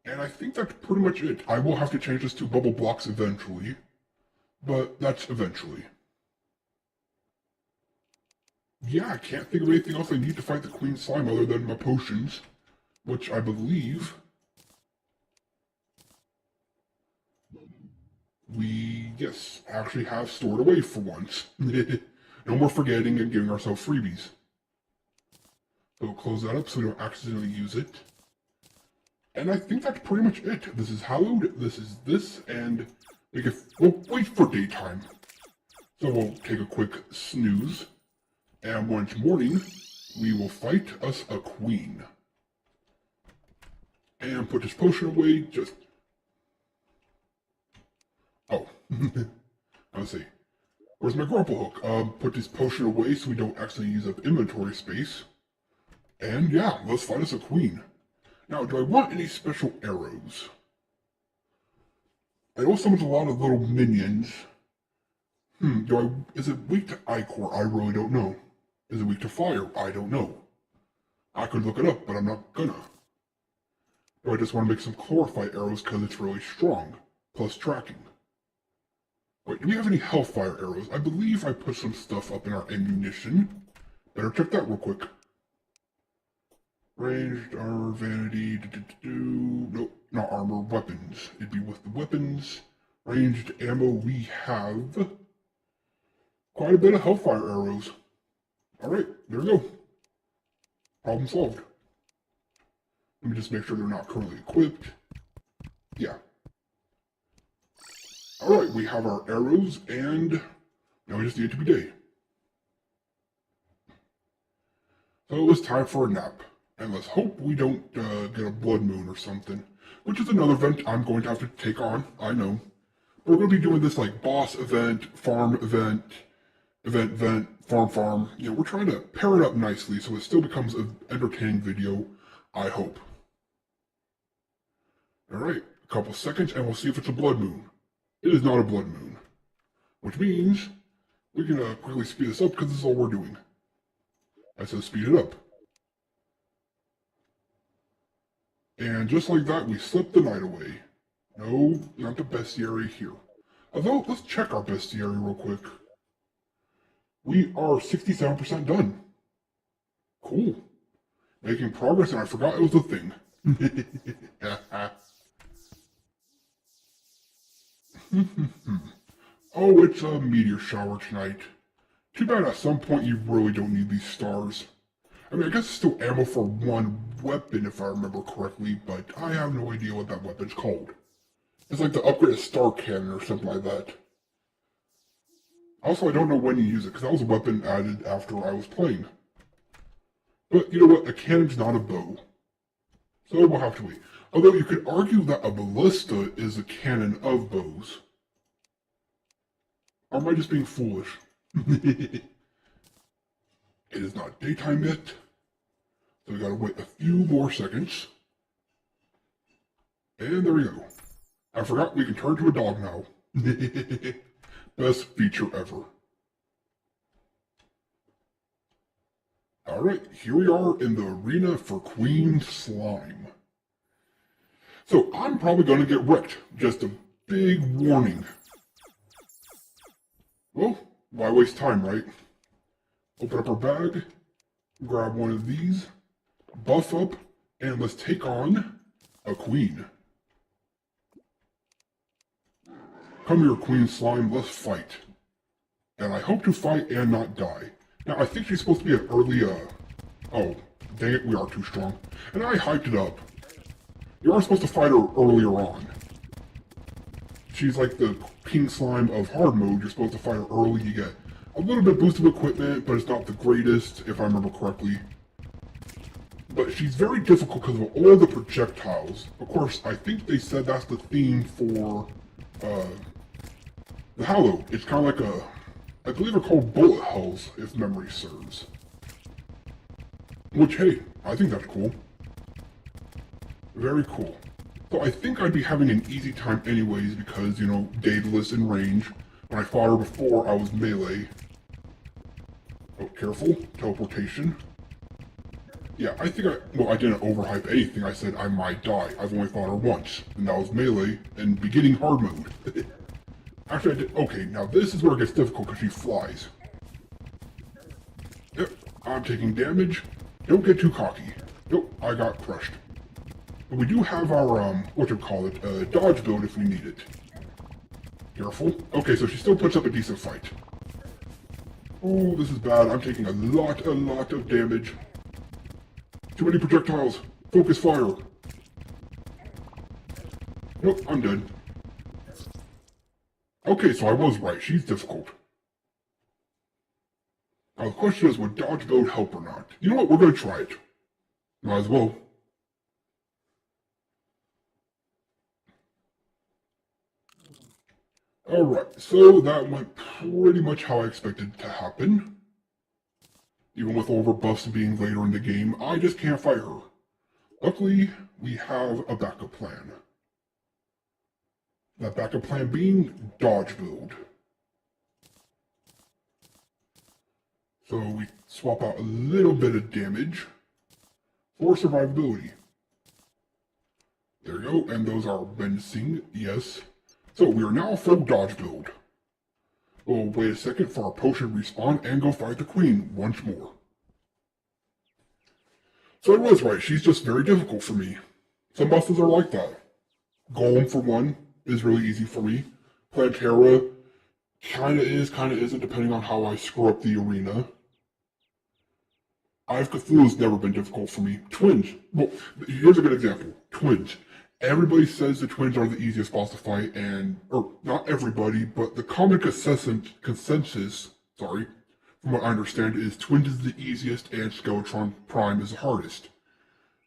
Speaker 1: And I think that's pretty much it. I will have to change this to bubble blocks eventually, but that's eventually. Yeah, I can't think of anything else I need to fight the Queen Slime other than my potions, which I believe we, yes, actually have stored away for once. No more forgetting and giving ourselves freebies. So we'll close that up so we don't accidentally use it. And I think that's pretty much it. This is hallowed, this is this, and we'll wait for daytime. So we'll take a quick snooze, and when it's morning, we will fight us a queen. And put this potion away, just... Oh. Let's see. Where's my grapple hook? Put this potion away so we don't actually use up inventory space. And yeah, let's fight us a queen. Now, do I want any special arrows? I know summoned a lot of little minions. Is it weak to Ichor? I really don't know. Is it weak to fire? I don't know. I could look it up, but I'm not gonna. Or I just want to make some chlorophyte arrows because it's really strong, plus tracking. Wait, do we have any hellfire arrows? I believe I put some stuff up in our ammunition. Better check that real quick. Ranged, armor, vanity, nope, not armor, weapons. It'd be with the weapons. Ranged ammo, we have quite a bit of hellfire arrows. Alright, there we go. Problem solved. Let me just make sure they're not currently equipped. Yeah. Alright, we have our arrows, and now we just need it to be day. So it was time for a nap. And let's hope we don't get a blood moon or something. Which is another event I'm going to have to take on, I know. But we're going to be doing this like boss event, farm event, farm. You know, we're trying to pair it up nicely so it still becomes an entertaining video, I hope. Alright, a couple seconds and we'll see if it's a blood moon. It is not a blood moon. Which means we can quickly speed this up because this is all we're doing. I said speed it up. And just like that, we slept the night away. No, not the bestiary here. Although, let's check our bestiary real quick. We are 67% done. Cool. Making progress, and I forgot it was a thing. Oh, it's a meteor shower tonight. Too bad at some point you really don't need these stars. I mean, I guess it's still ammo for one weapon if I remember correctly, but I have no idea what that weapon's called. It's like the upgraded star cannon or something like that. Also, I don't know when you use it, because that was a weapon added after I was playing. But you know what, a cannon's not a bow. So we'll have to wait. Although you could argue that a ballista is a cannon of bows. Or am I just being foolish? It is not daytime yet, so we gotta wait a few more seconds. And there we go. I forgot we can turn to a dog now. Best feature ever. Alright, here we are in the arena for Queen Slime. So I'm probably gonna get wrecked. Just a big warning. Well, why waste time, right? Open up our bag, grab one of these, buff up, and let's take on a queen. Come here, Queen Slime, let's fight. And I hope to fight and not die. Now, I think she's supposed to be an early, oh, dang it, we are too strong. And I hyped it up. You are supposed to fight her earlier on. She's like the King Slime of hard mode. You're supposed to fight her early. You get a little bit boosted equipment, but it's not the greatest, if I remember correctly. But she's very difficult because of all the projectiles. Of course, I think they said that's the theme for, the Hallow. It's kind of like a, I believe they're called bullet hells, if memory serves. Which, hey, I think that's cool. Very cool. So I think I'd be having an easy time anyways because, you know, Daedalus in range. When I fought her before, I was melee. Oh, careful. Teleportation. Yeah, I think I didn't overhype anything. I said I might die. I've only fought her once, and that was melee and beginning hard mode. Actually, I did. Okay, now this is where it gets difficult because she flies. Yep, I'm taking damage. Don't get too cocky. Nope, I got crushed. But we do have our, dodge build if we need it. Careful. Okay, so she still puts up a decent fight. Oh, this is bad. I'm taking a lot of damage. Too many projectiles. Focus fire. Nope, I'm dead. Okay, so I was right. She's difficult. Now the question is, would dodge build help or not? You know what? We're going to try it. Might as well. Alright, so that went pretty much how I expected it to happen. Even with all of her buffs being later in the game, I just can't fight her. Luckily, we have a backup plan. That backup plan being dodge build. So we swap out a little bit of damage for survivability. There we go, and those are menacing, yes. So we are now full dodge build. We'll wait a second for our potion respawn and go fight the queen once more. So I was right, she's just very difficult for me. Some bosses are like that. Golem, for one, is really easy for me. Plantera kinda is, kinda isn't, depending on how I screw up the arena. Eye of Cthulhu's never been difficult for me. Twins. Well, here's a good example. Twins. Everybody says the twins are the easiest boss to fight, or not everybody, but the common consensus, from what I understand, is Twins is the easiest and Skeleton Prime is the hardest.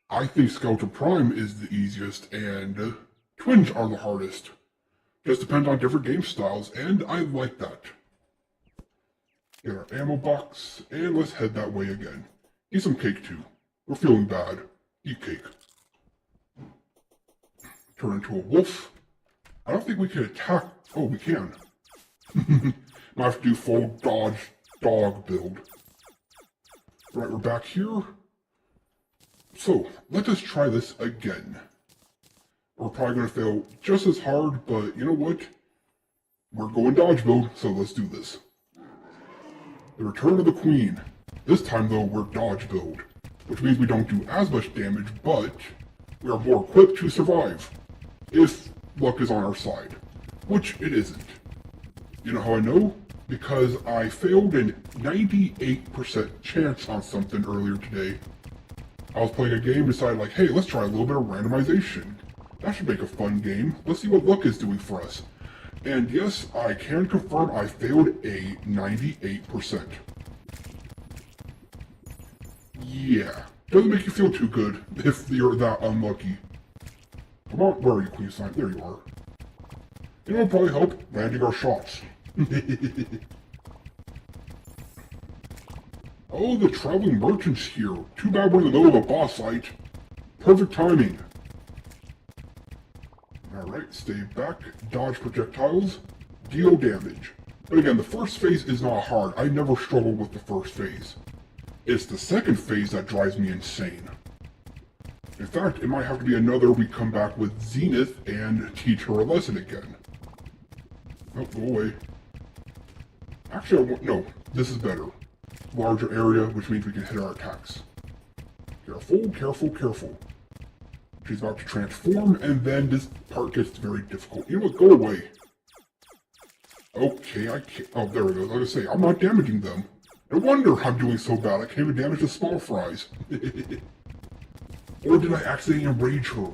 Speaker 1: I think Skeleton Prime is the easiest and Twins are the hardest. Just depends on different game styles, and I like that. Get our ammo box, and let's head that way again. Eat some cake too. We're feeling bad. Eat cake. Turn into a wolf. I don't think we can attack. Oh, we can. Might have to do full dodge dog build. Right, we're back here. So, let us try this again. We're probably going to fail just as hard, but you know what? We're going dodge build, so let's do this. The Return of the Queen. This time, though, we're dodge build, which means we don't do as much damage, but we are more equipped to survive, if luck is on our side, which it isn't. You know how I know? because I failed a 98% chance on something earlier today. I was playing a game, decided like, hey, let's try a little bit of randomization. That should make a fun game. Let's see what luck is doing for us. And yes, I can confirm I failed a 98%. Yeah, doesn't make you feel too good if you're that unlucky. Come on, where are you, Queen Slime? There you are. You know, it'll probably help landing our shots. Oh, the traveling merchant's here. Too bad we're in the middle of a boss fight. Perfect timing. Alright, stay back, dodge projectiles, deal damage. But again, the first phase is not hard. I never struggled with the first phase. It's the second phase that drives me insane. In fact, it might have to be another we come back with Zenith and teach her a lesson again. Oh, go away. Actually, no, this is better. Larger area, which means we can hit our attacks. Careful, careful, careful. She's about to transform, and then this part gets very difficult. You know what? Go away. Okay, I can't. Oh, there we go. Like I say, I'm not damaging them. No wonder I'm doing so bad. I can't even damage the small fries. Or did I accidentally enrage her?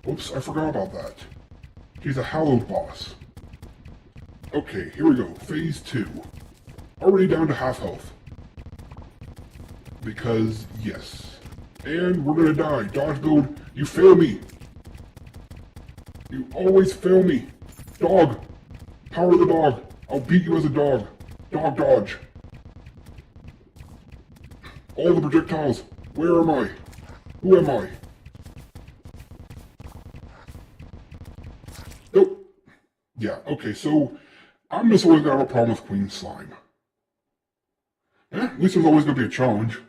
Speaker 1: Oops, I forgot about that. She's a hallowed boss. Okay, here we go. Phase 2. Already down to half health. Because, yes. And we're gonna die. Dodge build, you fail me. You always fail me. Dog. Power the dog. I'll beat you as a dog. Dog dodge. All the projectiles. Where am I? Who am I? Nope. Yeah, okay, so I'm just always gonna have a problem with Queen Slime. At least there's always gonna be a challenge.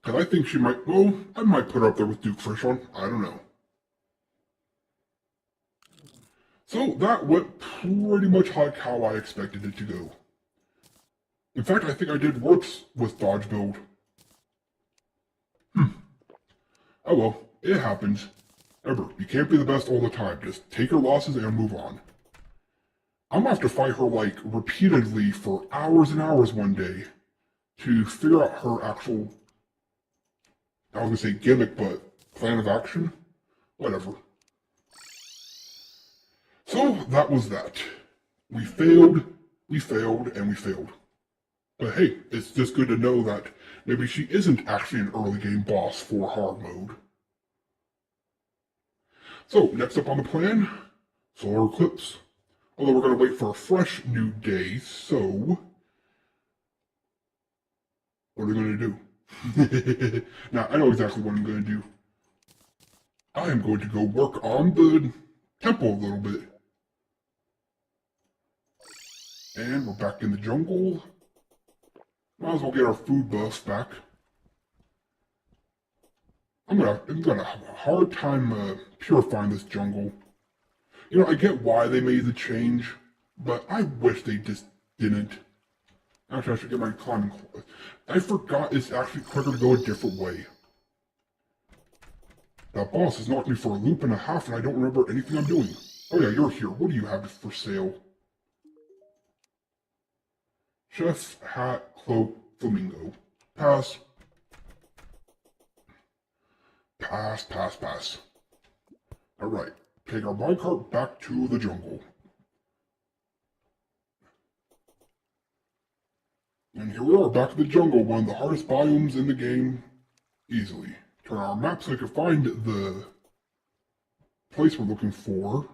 Speaker 1: Because I think she might, well, I might put her up there with Duke for this one. I don't know. So that went pretty much like how I expected it to go. In fact, I think I did worse with dodge build. Oh well, it happens. Remember, you can't be the best all the time. Just take your losses and move on. I'm gonna have to fight her like repeatedly for hours and hours one day to figure out her actual, I was gonna say gimmick, but plan of action? Whatever. So that was that. We failed, and we failed. But hey, it's just good to know that maybe she isn't actually an early game boss for hard mode. So, next up on the plan, solar eclipse. Although we're going to wait for a fresh new day, so what are we going to do? Now, I know exactly what I'm going to do. I am going to go work on the temple a little bit. And we're back in the jungle. Might as well get our food buffs back. I'm gonna have a hard time purifying this jungle. You know, I get why they made the change, but I wish they just didn't. Actually, I should get my climbing. I forgot it's actually quicker to go a different way. That boss has knocked me for a loop and a half, and I don't remember anything I'm doing. Oh yeah, you're here. What do you have for sale? Chef's hat, cloak, flamingo. Pass. Pass, pass, pass. Alright, take our minecart back to the jungle. And here we are, back in the jungle, one of the hardest biomes in the game, easily. Turn our map so we can find the place we're looking for.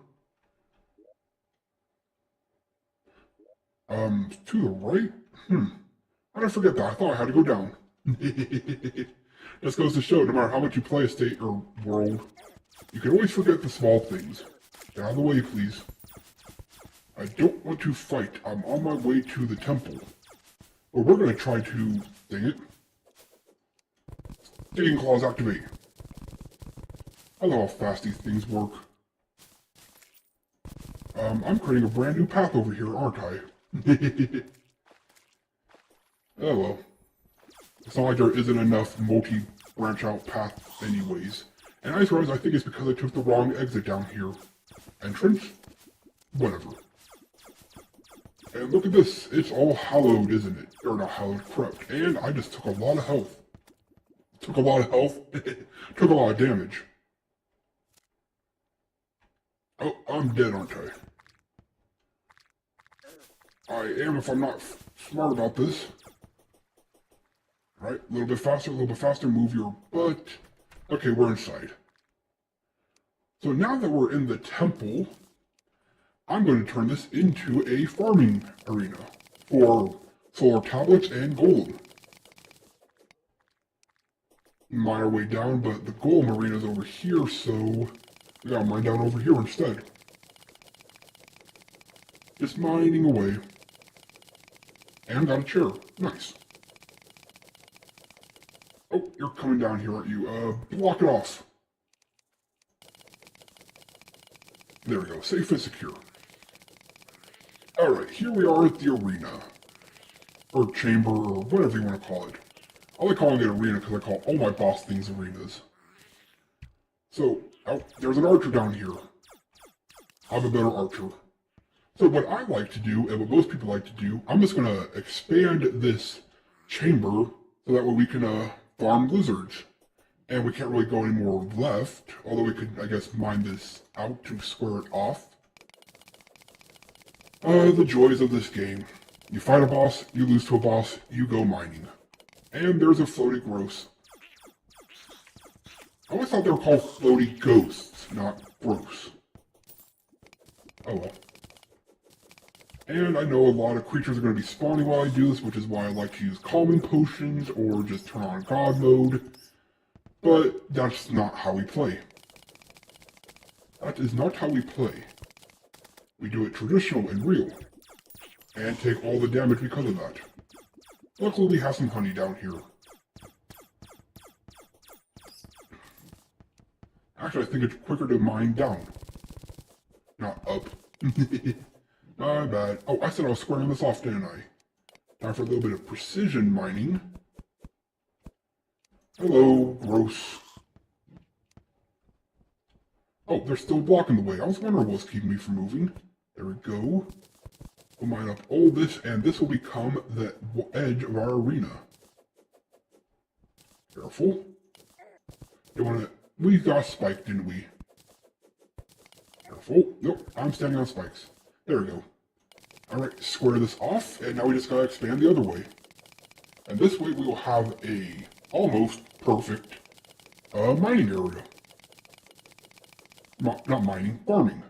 Speaker 1: To the right? How did I forget that? I thought I had to go down. This goes to show, no matter how much you play a state or world, you can always forget the small things. Get out of the way, please. I don't want to fight. I'm on my way to the temple. But we're going to try to... Dang it. Digging claws activate. I love how fast these things work. I'm creating a brand new path over here, aren't I? Oh well. It's not like there isn't enough multi-branch out path anyways. And I suppose I think it's because I took the wrong exit down here. Entrance? Whatever. And look at this, it's all hallowed, isn't it? Or not hallowed, corrupt. And I just took a lot of health. Took a lot of health, took a lot of damage. Oh, I'm dead, aren't I? I am if I'm not smart about this. Right, a little bit faster, move your butt. Okay, we're inside. So now that we're in the temple, I'm going to turn this into a farming arena for solar tablets and gold. Mine our way down, but the golem arena is over here, so we gotta mine down over here instead. Just mining away. And got a chair. Nice. Oh, you're coming down here, aren't you? Block it off. There we go. Safe and secure. Alright, here we are at the arena. Or chamber, or whatever you want to call it. I like calling it arena because I call all my boss things arenas. So, oh, there's an archer down here. I'm a better archer. So what I like to do, and what most people like to do, I'm just going to expand this chamber so that way we can farm lizards. And we can't really go any more left, although we could, I guess, mine this out to square it off. The joys of this game. You fight a boss, you lose to a boss, you go mining. And there's a floaty gross. I always thought they were called floaty ghosts, not gross. Oh well. And I know a lot of creatures are going to be spawning while I do this, which is why I like to use calming potions or just turn on God mode. But that's not how we play. That is not how we play. We do it traditional and real. And take all the damage because of that. Luckily we have some honey down here. Actually, I think it's quicker to mine down. Not up. My bad. Oh, I said I was squaring this off, didn't I? Time for a little bit of precision mining. Hello, gross. Oh, they're still blocking the way. I was wondering what's keeping me from moving. There we go. We'll mine up all this, and this will become the edge of our arena. Careful. We got spiked, didn't we? Careful. Nope, I'm standing on spikes. There we go. Alright, square this off, and now we just gotta expand the other way. And this way we will have a almost perfect mining area. Not mining, farming.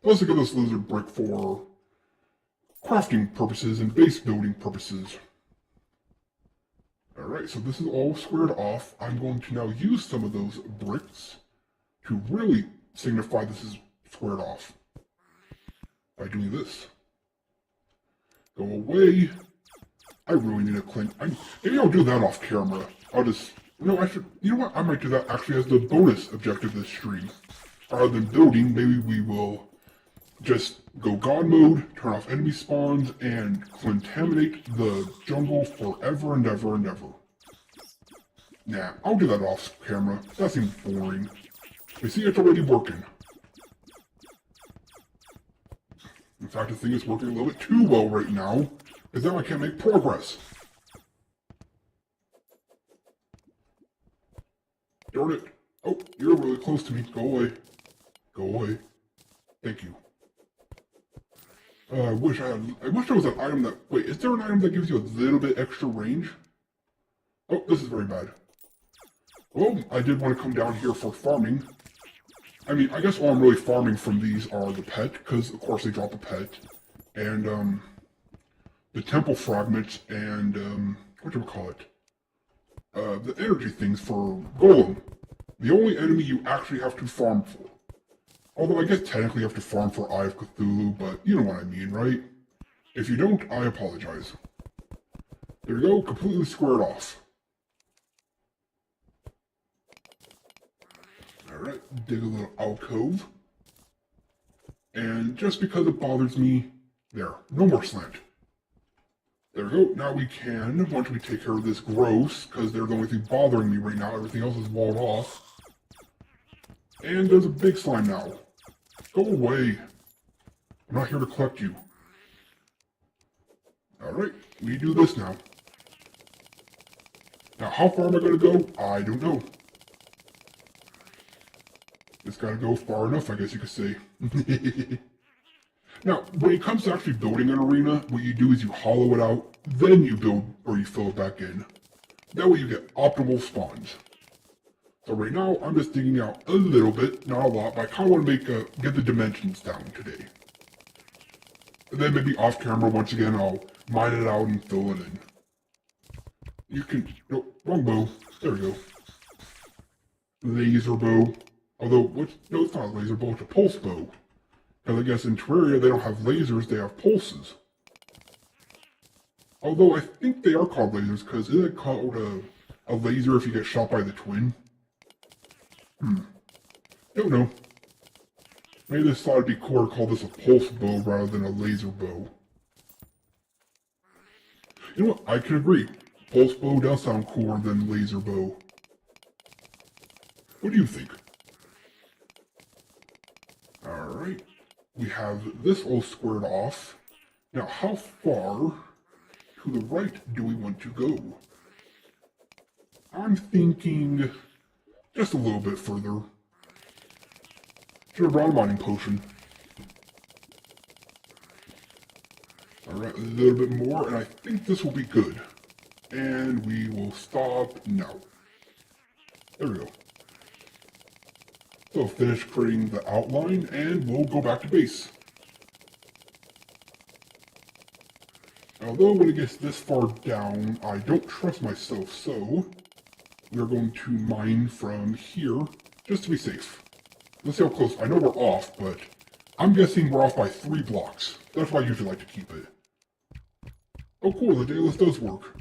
Speaker 1: Let's look at this lizard brick for crafting purposes and base building purposes. Alright, so this is all squared off. I'm going to now use some of those bricks to really signify this is squared off. By doing this. Go away. I really need a clean. Maybe I'll do that off camera. I'll just... No, I should... You know what? I might do that actually as the bonus objective this stream. Rather than building, maybe we will just go God mode, turn off enemy spawns, and contaminate the jungle forever and ever and ever. Nah, I'll do that off camera. That seems boring. You see, it's already working. In fact, I think it's working a little bit too well right now, because now I can't make progress. Darn it. Oh, you're really close to me. Go away. Go away. Thank you. I wish there was an item that... Wait, is there an item that gives you a little bit extra range? Oh, this is very bad. Well, I did want to come down here for farming. I mean, I guess all I'm really farming from these are the pet, because of course they drop a pet. And, the temple fragments and, whatchamacallit? The energy things for Golem. The only enemy you actually have to farm for. Although I guess technically you have to farm for Eye of Cthulhu, but you know what I mean, right? If you don't, I apologize. There we go, completely squared off. Alright, dig a little alcove. And just because it bothers me, there, no more slant. There we go, now we can, once we take care of this gross, because they're the only thing bothering me right now, everything else is walled off. And there's a big slime now. Go away. I'm not here to collect you. Alright, we do this now. Now, how far am I going to go? I don't know. Just gotta go far enough, I guess you could say. Now, when it comes to actually building an arena, what you do is you hollow it out, then you build or you fill it back in. That way you get optimal spawns. So right now, I'm just digging out a little bit, not a lot, but I kind of want to get the dimensions down today. And then maybe off camera, once again, I'll mine it out and fill it in. You can, no, wrong bow, there we go. Laser bow, although, no, it's not a laser bow, it's a pulse bow. Because I guess in Terraria, they don't have lasers, they have pulses. Although I think they are called lasers, because isn't it called a laser if you get shot by the twin? Don't know. Maybe they thought it'd be cooler to call this a pulse bow rather than a laser bow. You know what, I can agree. Pulse bow does sound cooler than laser bow. What do you think? Alright. We have this all squared off. Now, how far to the right do we want to go? I'm thinking just a little bit further. Should have brought a mining potion. Alright, a little bit more, and I think this will be good. And we will stop now. There we go. So finish creating the outline, and we'll go back to base. Although when it gets this far down, I don't trust myself, so we're going to mine from here, just to be safe. Let's see how close. I know we're off, but I'm guessing we're off by 3 blocks. That's why I usually like to keep it. Oh cool, the dayless does work.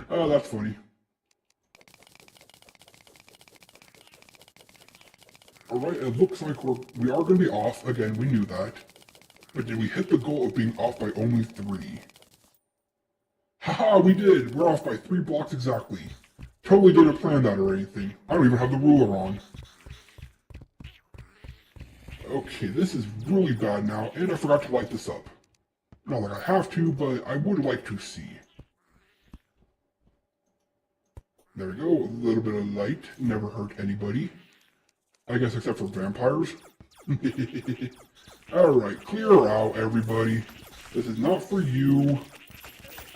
Speaker 1: Oh, that's funny. Alright, it looks like we are going to be off. Again, we knew that. But did we hit the goal of being off by only 3? Haha, we did! We're off by 3 blocks exactly. Totally didn't plan that or anything. I don't even have the ruler on. Okay, this is really bad now, and I forgot to light this up. Not like I have to, but I would like to see. There we go, a little bit of light. Never hurt anybody. I guess except for vampires. Alright, clear out, everybody. This is not for you.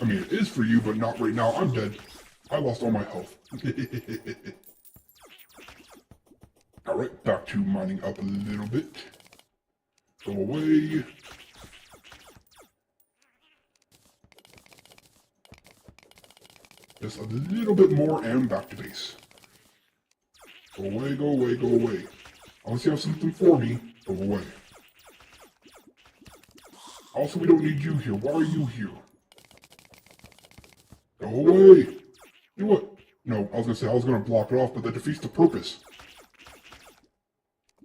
Speaker 1: I mean, it is for you, but not right now. I'm dead. I lost all my health. Alright, back to mining up a little bit. Go away. Just a little bit more and back to base. Go away, go away, go away. Unless you have something for me, go away. Also, we don't need you here. Why are you here? Go away! You know what? No, I was gonna say I was gonna block it off, but that defeats the purpose.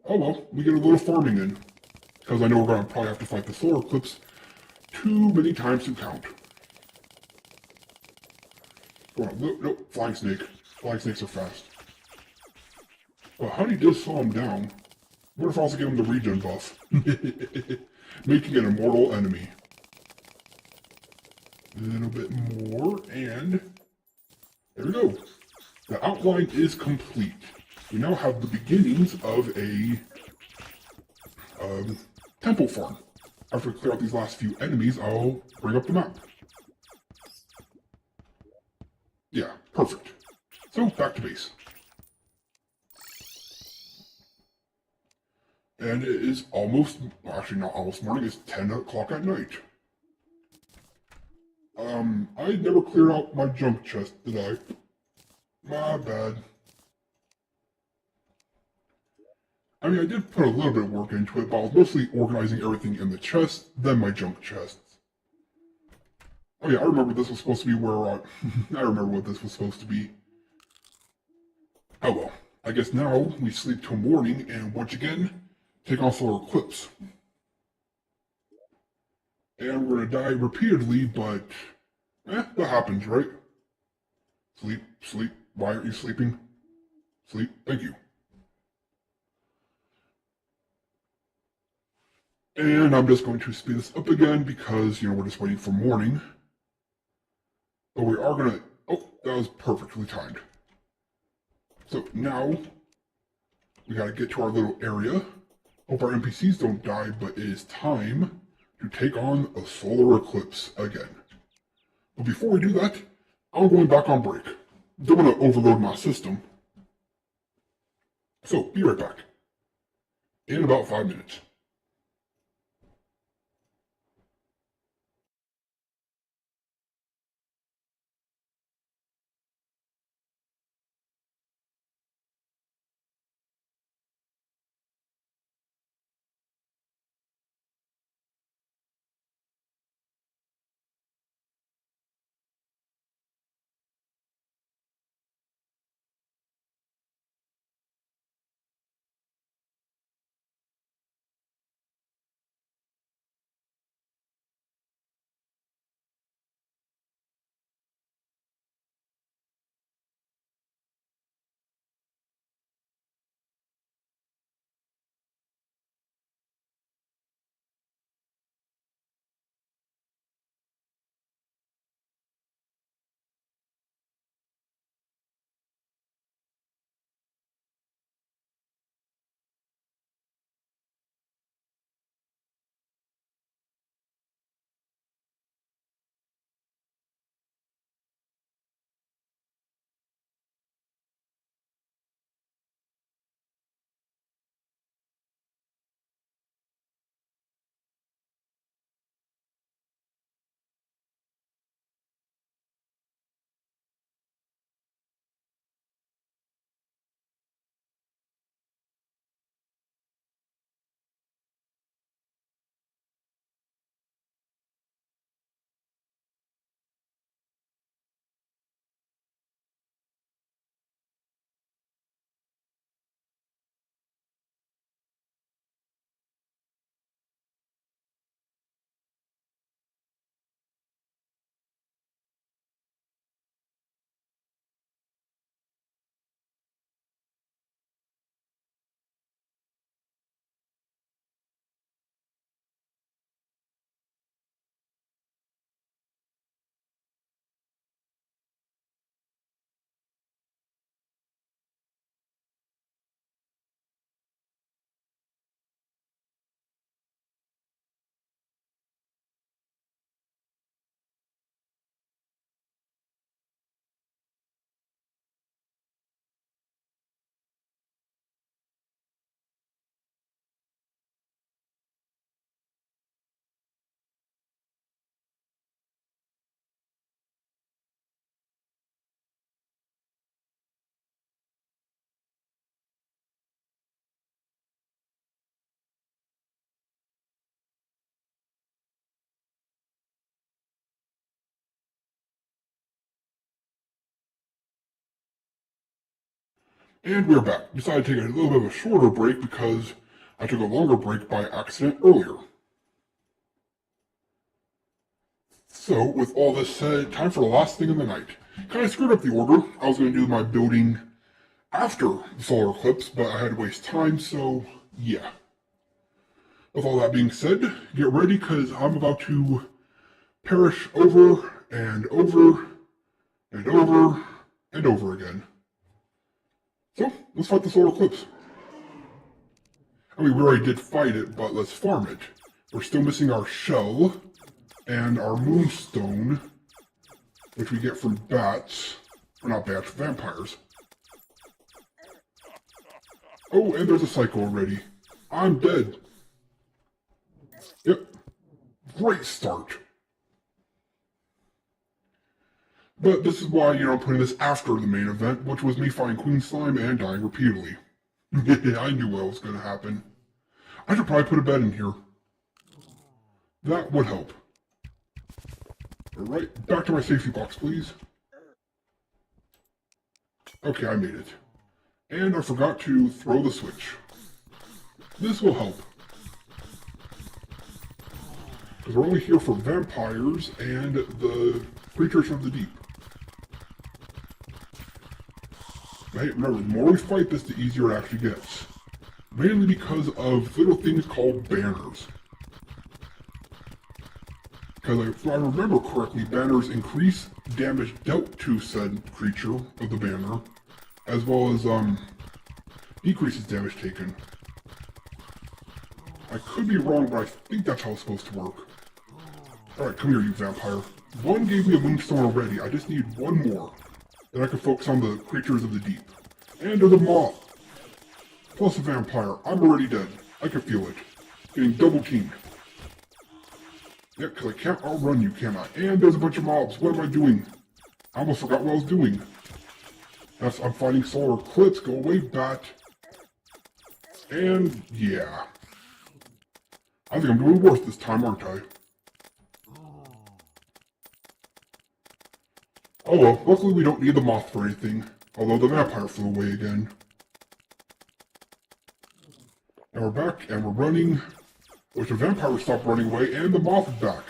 Speaker 1: Oh well, we get a little farming in. Because I know we're gonna probably have to fight the solar eclipse too many times to count. Go on, nope, flying snake. Flying snakes are fast. Well, Honey did slow him down. What if I also give him the regen buff? Making an immortal enemy. A little bit more, and there we go. The outline is complete. We now have the beginnings of a temple farm. After we clear out these last few enemies, I'll bring up the map. Yeah, perfect. So, back to base. And it is almost, well, actually not almost morning, it's 10 o'clock at night. I never cleared out my junk chest, did I? My bad. I mean, I did put a little bit of work into it, but I was mostly organizing everything in the chest, then my junk chests. Oh yeah, I remember this was supposed to be where, I remember what this was supposed to be. Oh well, I guess now we sleep till morning, and once again, take off our equips. And we're gonna die repeatedly, but that happens, right? Sleep, sleep. Why aren't you sleeping? Sleep, thank you. And I'm just going to speed this up again because, we're just waiting for morning. But we are gonna, oh, that was perfectly timed. So now, we gotta get to our little area. Hope our NPCs don't die, but it is time to take on a solar eclipse again. But before we do that, I'm going back on break. Don't want to overload my system. So, be right back. In about 5 minutes. And we're back. Decided to take a little bit of a shorter break because I took a longer break by accident earlier. So, with all this said, time for the last thing of the night. Kind of screwed up the order. I was going to do my building after the solar eclipse, but I had to waste time, so yeah. With all that being said, get ready because I'm about to perish over and over and over and over again. So, let's fight the solar eclipse. I mean, we already did fight it, but let's farm it. We're still missing our shell and our moonstone, which we get from bats. Or not bats, vampires. Oh, and there's a psycho already. I'm dead. Yep. Great start. But this is why, I'm putting this after the main event, which was me fighting Queen Slime and dying repeatedly. I knew what was going to happen. I should probably put a bed in here. That would help. Alright, back to my safety box, please. Okay, I made it. And I forgot to throw the switch. This will help. Because we're only here for vampires and the creatures of the deep. Hey, remember, the more we fight this, the easier it actually gets. Mainly because of little things called banners. Because if I remember correctly, banners increase damage dealt to said creature of the banner, as well as decreases damage taken. I could be wrong, but I think that's how it's supposed to work. Alright, come here, you vampire. One gave me a wingstone already, I just need one more. Then I can focus on the creatures of the deep. And there's a moth! Plus a vampire. I'm already dead. I can feel it. Getting double teamed. Yeah, because I can't outrun you, can I? And there's a bunch of mobs. What am I doing? I almost forgot what I was doing. Yes, I'm fighting solar eclipse. Go away, bat. And yeah. I think I'm doing worse this time, aren't I? Oh well, luckily we don't need the moth for anything. Although the vampire flew away again. And we're back, and we're running. Which the vampire stopped running away, and the moth is back.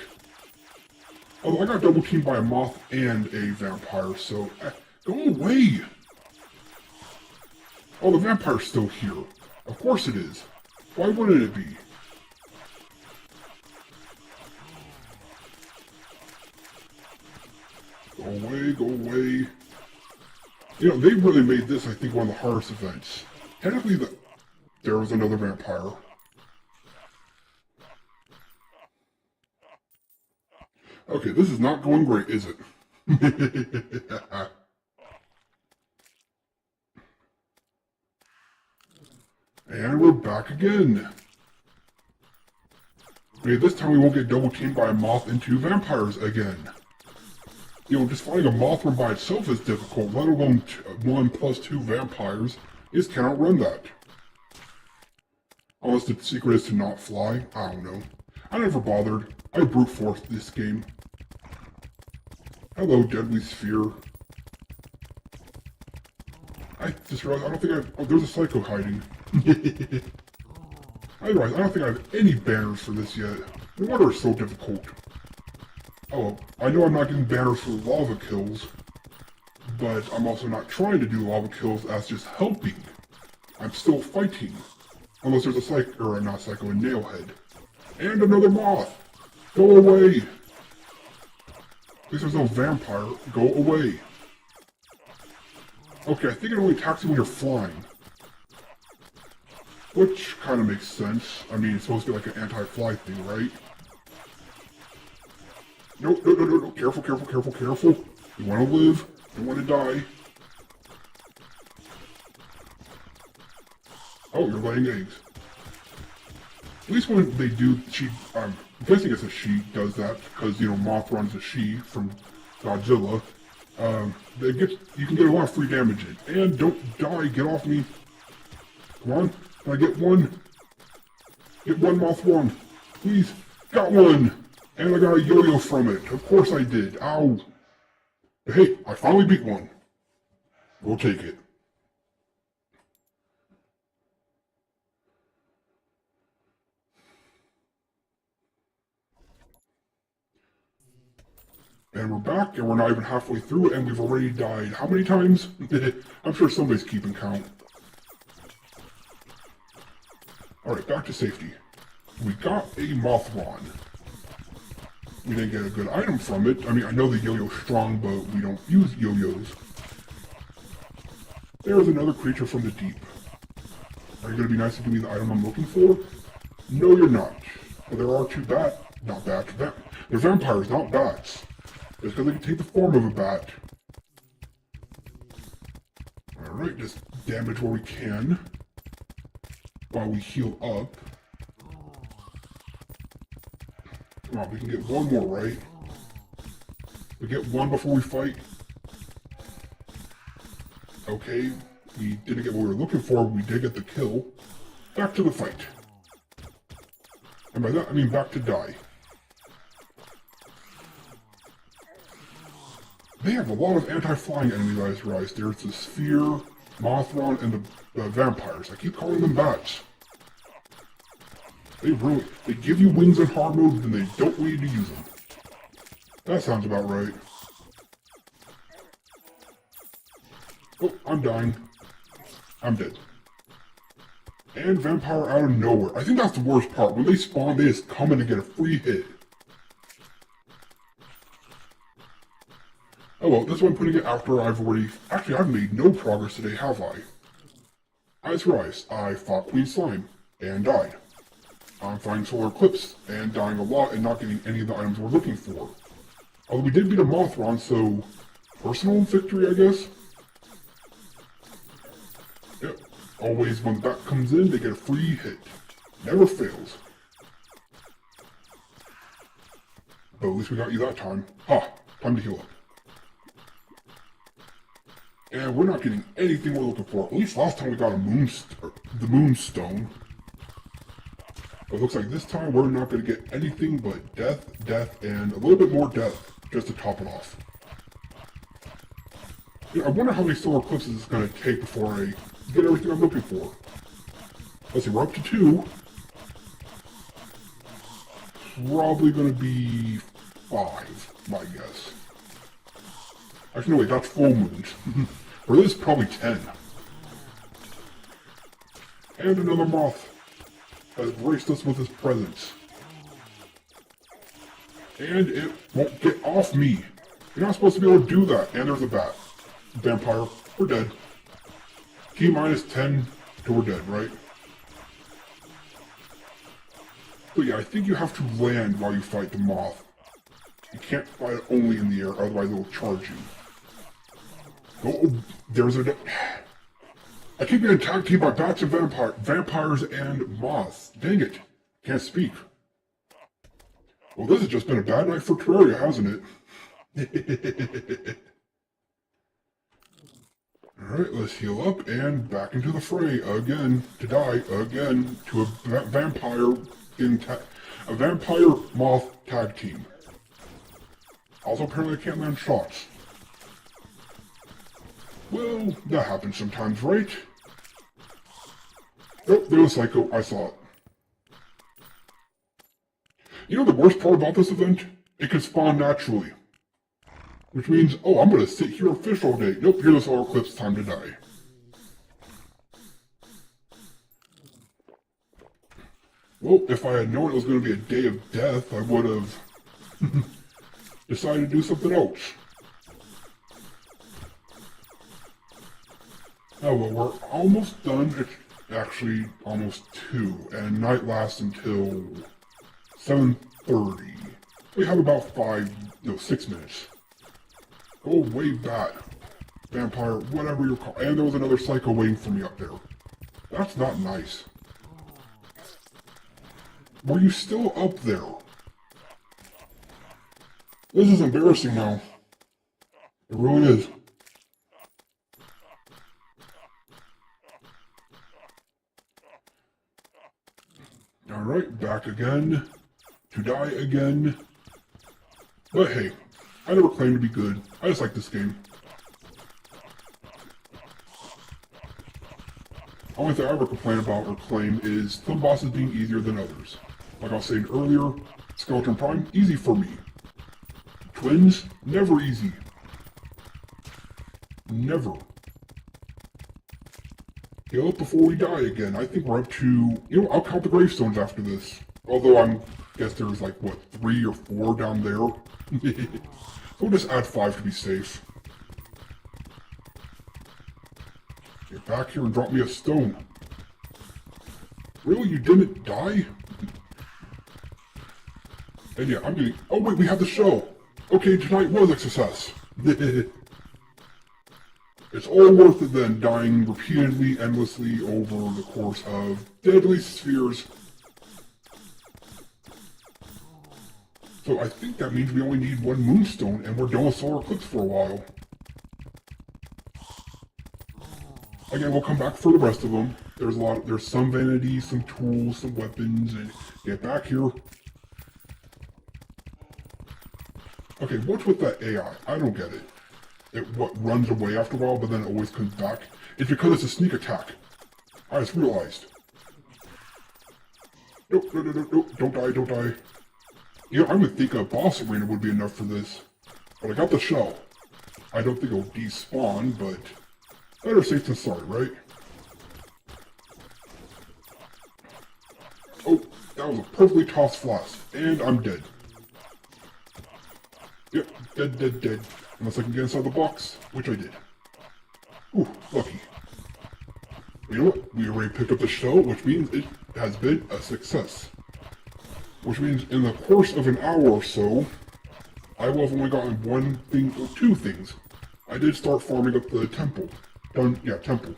Speaker 1: Although I got double teamed by a moth and a vampire, so go away! Oh, the vampire's still here. Of course it is. Why wouldn't it be? Go away, go away. You know, they really made this, I think, one of the hardest events. Technically, there was another vampire. Okay, this is not going great, is it? And we're back again. Maybe this time we won't get double teamed by a moth and two vampires again. You know, just fighting a moth one by itself is difficult, let alone 1 plus 2 vampires. You just cannot run that. Unless the secret is to not fly. I don't know. I never bothered. I brute forced this game. Hello, Deadly Sphere. I just realized I don't think oh, there's a psycho hiding. I realized I don't think I have any banners for this yet. No wonder it's so difficult. Oh, I know I'm not getting banners for lava kills, but I'm also not trying to do lava kills as just helping. I'm still fighting. Unless there's a psycho, or not psycho, a nailhead. And another moth! Go away! At least there's no vampire. Go away. Okay, I think it only attacks you when you're flying. Which kind of makes sense. I mean, it's supposed to be like an anti-fly thing, right? No, no, no, no, no. Careful, careful, careful, careful. You want to live. You want to die. Oh, you're laying eggs. At least when they do, I'm guessing it's a she does that, because, you know, Mothron's a she from Godzilla. You can get a lot of free damage in. And don't die, get off me. Come on, can I get one? Get one, Mothron. Please, got one! And I got a yo-yo from it. Of course I did. Ow. But hey, I finally beat one. We'll take it. And we're back, and we're not even halfway through, and we've already died. How many times? I'm sure somebody's keeping count. Alright, back to safety. We got a Mothron. We didn't get a good item from it. I mean, I know the yo-yo's strong, but we don't use yo-yos. There's another creature from the deep. Are you going to be nice to give me the item I'm looking for? No, you're not. But there are two they're vampires, not bats. Just because they can take the form of a bat. Alright, just damage where we can. While we heal up. Come on, we can get one more, right? We get one before we fight. Okay, we didn't get what we were looking for, we did get the kill. Back to the fight. And by that, I mean back to die. They have a lot of anti-flying enemies, guys. There's the Sphere, Mothron, and the vampires. I keep calling them bats. They give you wings in hard mode, and they don't want you to use them. That sounds about right. Oh, I'm dying. I'm dead. And vampire out of nowhere. I think that's the worst part. When they spawn, they just come in and get a free hit. Oh well, that's why I'm putting it after I've already... Actually, I've made no progress today, have I? Eyes Rise, I fought Queen Slime, and died. I'm fighting Solar Eclipse, and dying a lot and not getting any of the items we're looking for. Although we did beat a Mothron, so... personal victory, I guess? Yep. Always when the bat comes in, they get a free hit. Never fails. But at least we got you that time. Ha! Time to heal up. And we're not getting anything we're looking for. At least last time we got the Moonstone. But it looks like this time we're not going to get anything but death, and a little bit more death, just to top it off. I wonder how many solar eclipses it's going to take before I get everything I'm looking for. Let's see, we're up to 2. Probably going to be 5, my guess. Actually, no wait, that's full moons. For this, probably 10. And another moth has graced us with his presence. And it won't get off me. You're not supposed to be able to do that. And there's a bat. Vampire, we're dead. T minus 10 till we're dead, right? So yeah, I think you have to land while you fight the moth. You can't fight it only in the air, otherwise it will charge you. Oh, there's a... I keep getting tag teamed by bats and vampires and moths. Dang it. Can't speak. Well, this has just been a bad night for Terraria, hasn't it? Alright, let's heal up and back into the fray again. To die again to a vampire moth tag team. Also, apparently I can't land shots. Well, that happens sometimes, right? Oh, there was Psycho. I saw it. You know the worst part about this event? It can spawn naturally. Which means, oh, I'm gonna sit here and fish all day. Nope, here's the solar eclipse, time to die. Well, if I had known it was gonna be a day of death, I would have decided to do something else. Oh well, we're almost done. It's actually almost 2, and night lasts until 7:30. We have about 6 minutes. Go way back, vampire, whatever you're called. And there was another psycho waiting for me up there. That's not nice. Were you still up there? This is embarrassing now. It really is. Alright, back again. To die again. But hey, I never claimed to be good. I just like this game. The only thing I ever complain about or claim is some bosses being easier than others. Like I was saying earlier, Skeleton Prime, easy for me. Twins, never easy. Never. Heal up before we die again. I think we're up to... I'll count the gravestones after this. Although I guess there's like, what, 3 or 4 down there? We'll just add 5 to be safe. Get back here and drop me a stone. Really? You didn't die? And yeah, I'm getting... Oh wait, we have the show! Okay, tonight was a success. It's all worth it then, dying repeatedly, endlessly over the course of deadly spheres. So I think that means we only need 1 moonstone and we're done with solar eclipse for a while. Again, we'll come back for the rest of them. There's some vanity, some tools, some weapons, and get back here. Okay, what's with that AI? I don't get it. It runs away after a while, but then it always comes back. It's because it's a sneak attack. I just realized. Nope, don't die, don't die. I would think a boss arena would be enough for this. But I got the shell. I don't think it'll despawn, but better safe than sorry, right? Oh, that was a perfectly tossed flask, and I'm dead. Yep, dead, dead, dead. Unless I can get inside the box, which I did. Ooh, lucky. You know what? We already picked up the shell, which means it has been a success. Which means in the course of an hour or so, I will have only gotten one thing or two things. I did start farming up the temple. Temple.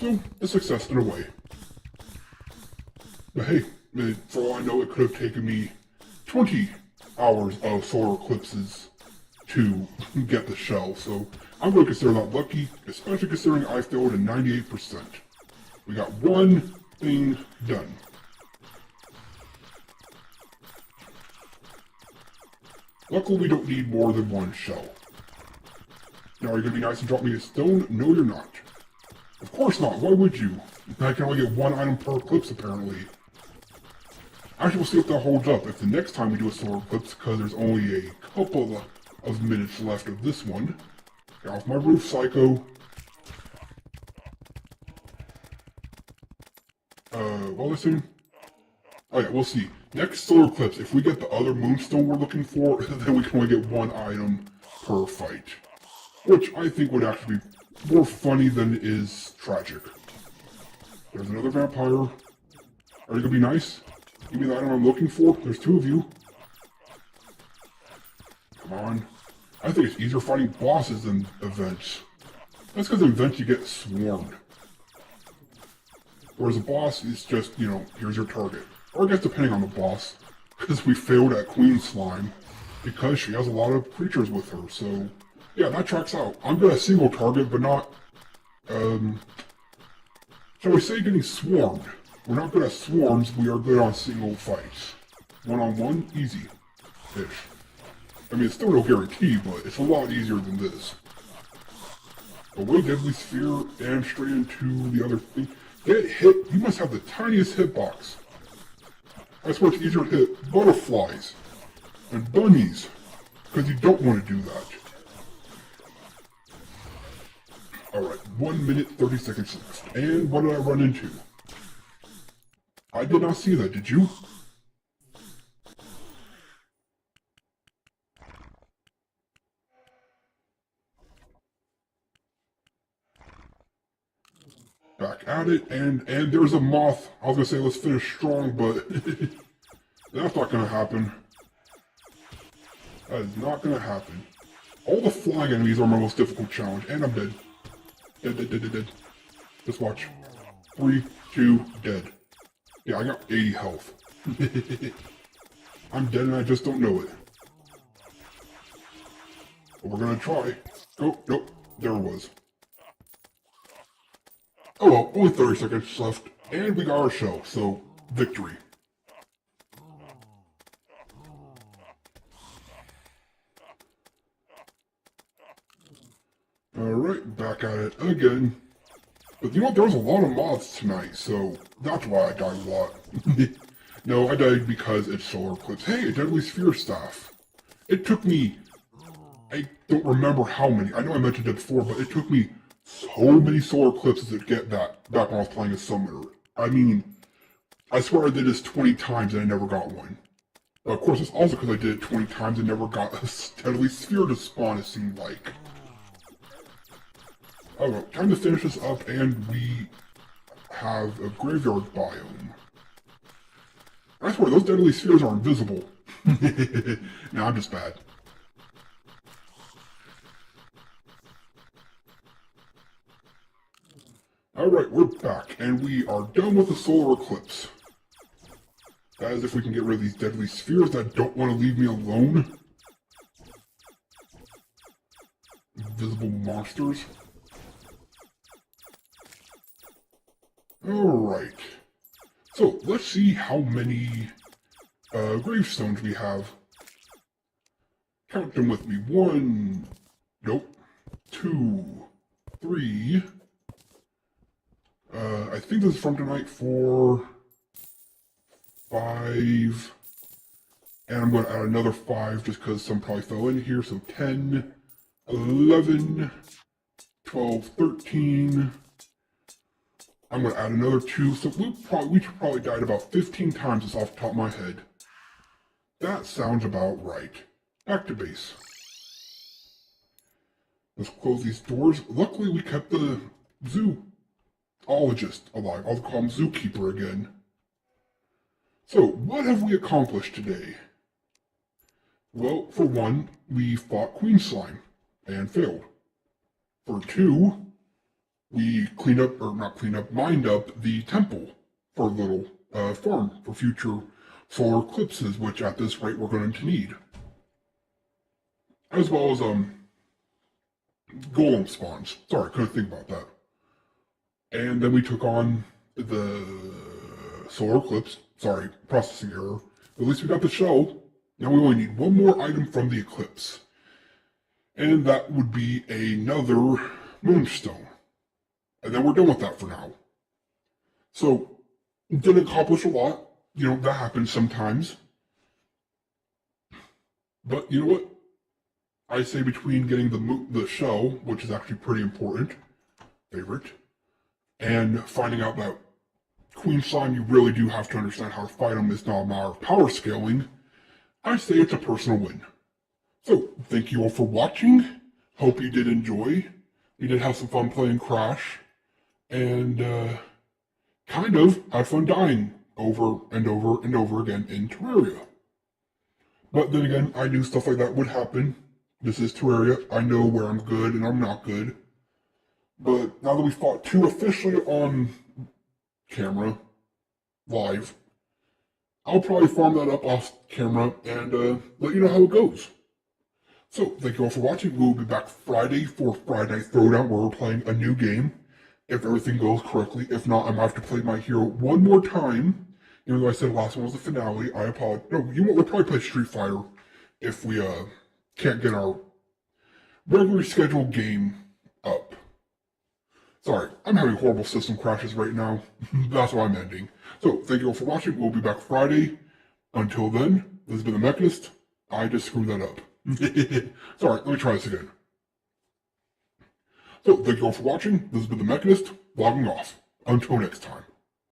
Speaker 1: So, a success in a way. But hey, for all I know, it could have taken me 20 hours of solar eclipses to get the shell, so I'm going to consider that lucky, especially considering I failed at 98%. We got one thing done. Luckily, we don't need more than one shell. Now, are you going to be nice and drop me a stone? No, you're not. Of course not. Why would you? I can only get one item per eclipse, apparently. Actually, we'll see if that holds up if the next time we do a solar eclipse, because there's only a couple of minutes left of this one. Get off my roof, psycho. What was I saying? Oh yeah, we'll see. Next solar eclipse, if we get the other moonstone we're looking for, then we can only get one item per fight. Which I think would actually be more funny than it is tragic. There's another vampire. Are you gonna be nice? Give me the item I'm looking for? There's two of you. Come on. I think it's easier fighting bosses than events. That's because in events you get swarmed. Whereas a boss is just, you know, here's your target. Or I guess depending on the boss. Because we failed at Queen Slime. Because she has a lot of creatures with her, so... yeah, that tracks out. I'm good at single target, but not... shall we say getting swarmed. We're not good at swarms, we are good on single fights. One-on-one, easy-ish. I mean, it's still no guarantee, but it's a lot easier than this. Away Deadly Sphere and straight into the other thing. Get hit, you must have the tiniest hitbox. I swear it's easier to hit butterflies and bunnies, because you don't want to do that. Alright, 1 minute 30 seconds left. And what did I run into? I did not see that, did you? Back at it, and there's a moth. I was gonna say let's finish strong, but that's not gonna happen. That is not gonna happen. All the flying enemies are my most difficult challenge, and I'm dead. Dead. Just watch. 3, 2, dead. Yeah, I got 80 health. I'm dead and I just don't know it. But we're gonna try. Oh, nope, there it was. Oh well, only 30 seconds left, and we got our shell, so victory. Alright, back at it again. But you know what, there was a lot of moths tonight, so that's why I died a lot. No, I died because it's solar eclipse. Hey, a Deadly Sphere staff. It took me... I don't remember how many. I know I mentioned it before, but it took me so many solar eclipses to get that back when I was playing as Summoner. I mean, I swear I did this 20 times and I never got one. But of course, it's also because I did it 20 times and never got a Deadly Sphere to spawn, it seemed like. Oh, time to finish this up, and we have a graveyard biome. I swear, those Deadly Spheres are invisible. Nah, I'm just bad. Alright, we're back, and we are done with the solar eclipse. That is if we can get rid of these Deadly Spheres that don't want to leave me alone. Invisible monsters. Alright. So, let's see how many gravestones we have. Count them with me. 1, nope, 2, 3. I think this is from tonight. 4, 5, and I'm going to add another 5 just because some probably fell in here. So 10, 11, 12, 13. I'm going to add another 2, so we probably died about 15 times just off the top of my head. That sounds about right. Back to base. Let's close these doors. Luckily, we kept the zoologist alive. I'll call him Zookeeper again. So, what have we accomplished today? Well, for one, we fought Queen Slime and failed. For two, we mined up the temple for a little farm for future solar eclipses, which at this rate we're going to need. As well as golem spawns. Sorry, couldn't think about that. And then we took on the solar eclipse. Sorry, processing error. At least we got the shell. Now we only need one more item from the eclipse. And that would be another moonstone. And then we're done with that for now. So, didn't accomplish a lot. You know, that happens sometimes. But you know what? I say between getting the shell, which is actually pretty important, favorite, and finding out that Queen Slime, you really do have to understand how to fight them. It's not a matter of power scaling. I say it's a personal win. So, thank you all for watching. Hope you did enjoy. We did have some fun playing Crash. And, kind of had fun dying over and over and over again in Terraria. But then again, I knew stuff like that would happen. This is Terraria. I know where I'm good and I'm not good. But now that we fought two officially on camera, live, I'll probably farm that up off camera and let you know how it goes. So, thank you all for watching. We'll be back Friday for Friday Night Throwdown, where we're playing a new game. If everything goes correctly. If not, I might have to play my hero one more time. Even though I said the last one was the finale, I apologize. No, you know what? We'll probably play Street Fighter if we can't get our regularly scheduled game up. Sorry, I'm having horrible system crashes right now. That's why I'm ending. So, thank you all for watching. We'll be back Friday. Until then, this has been the Mechanist. I just screwed that up. Sorry, let me try this again. So, thank you all for watching. This has been the Mechanist, logging off. Until next time.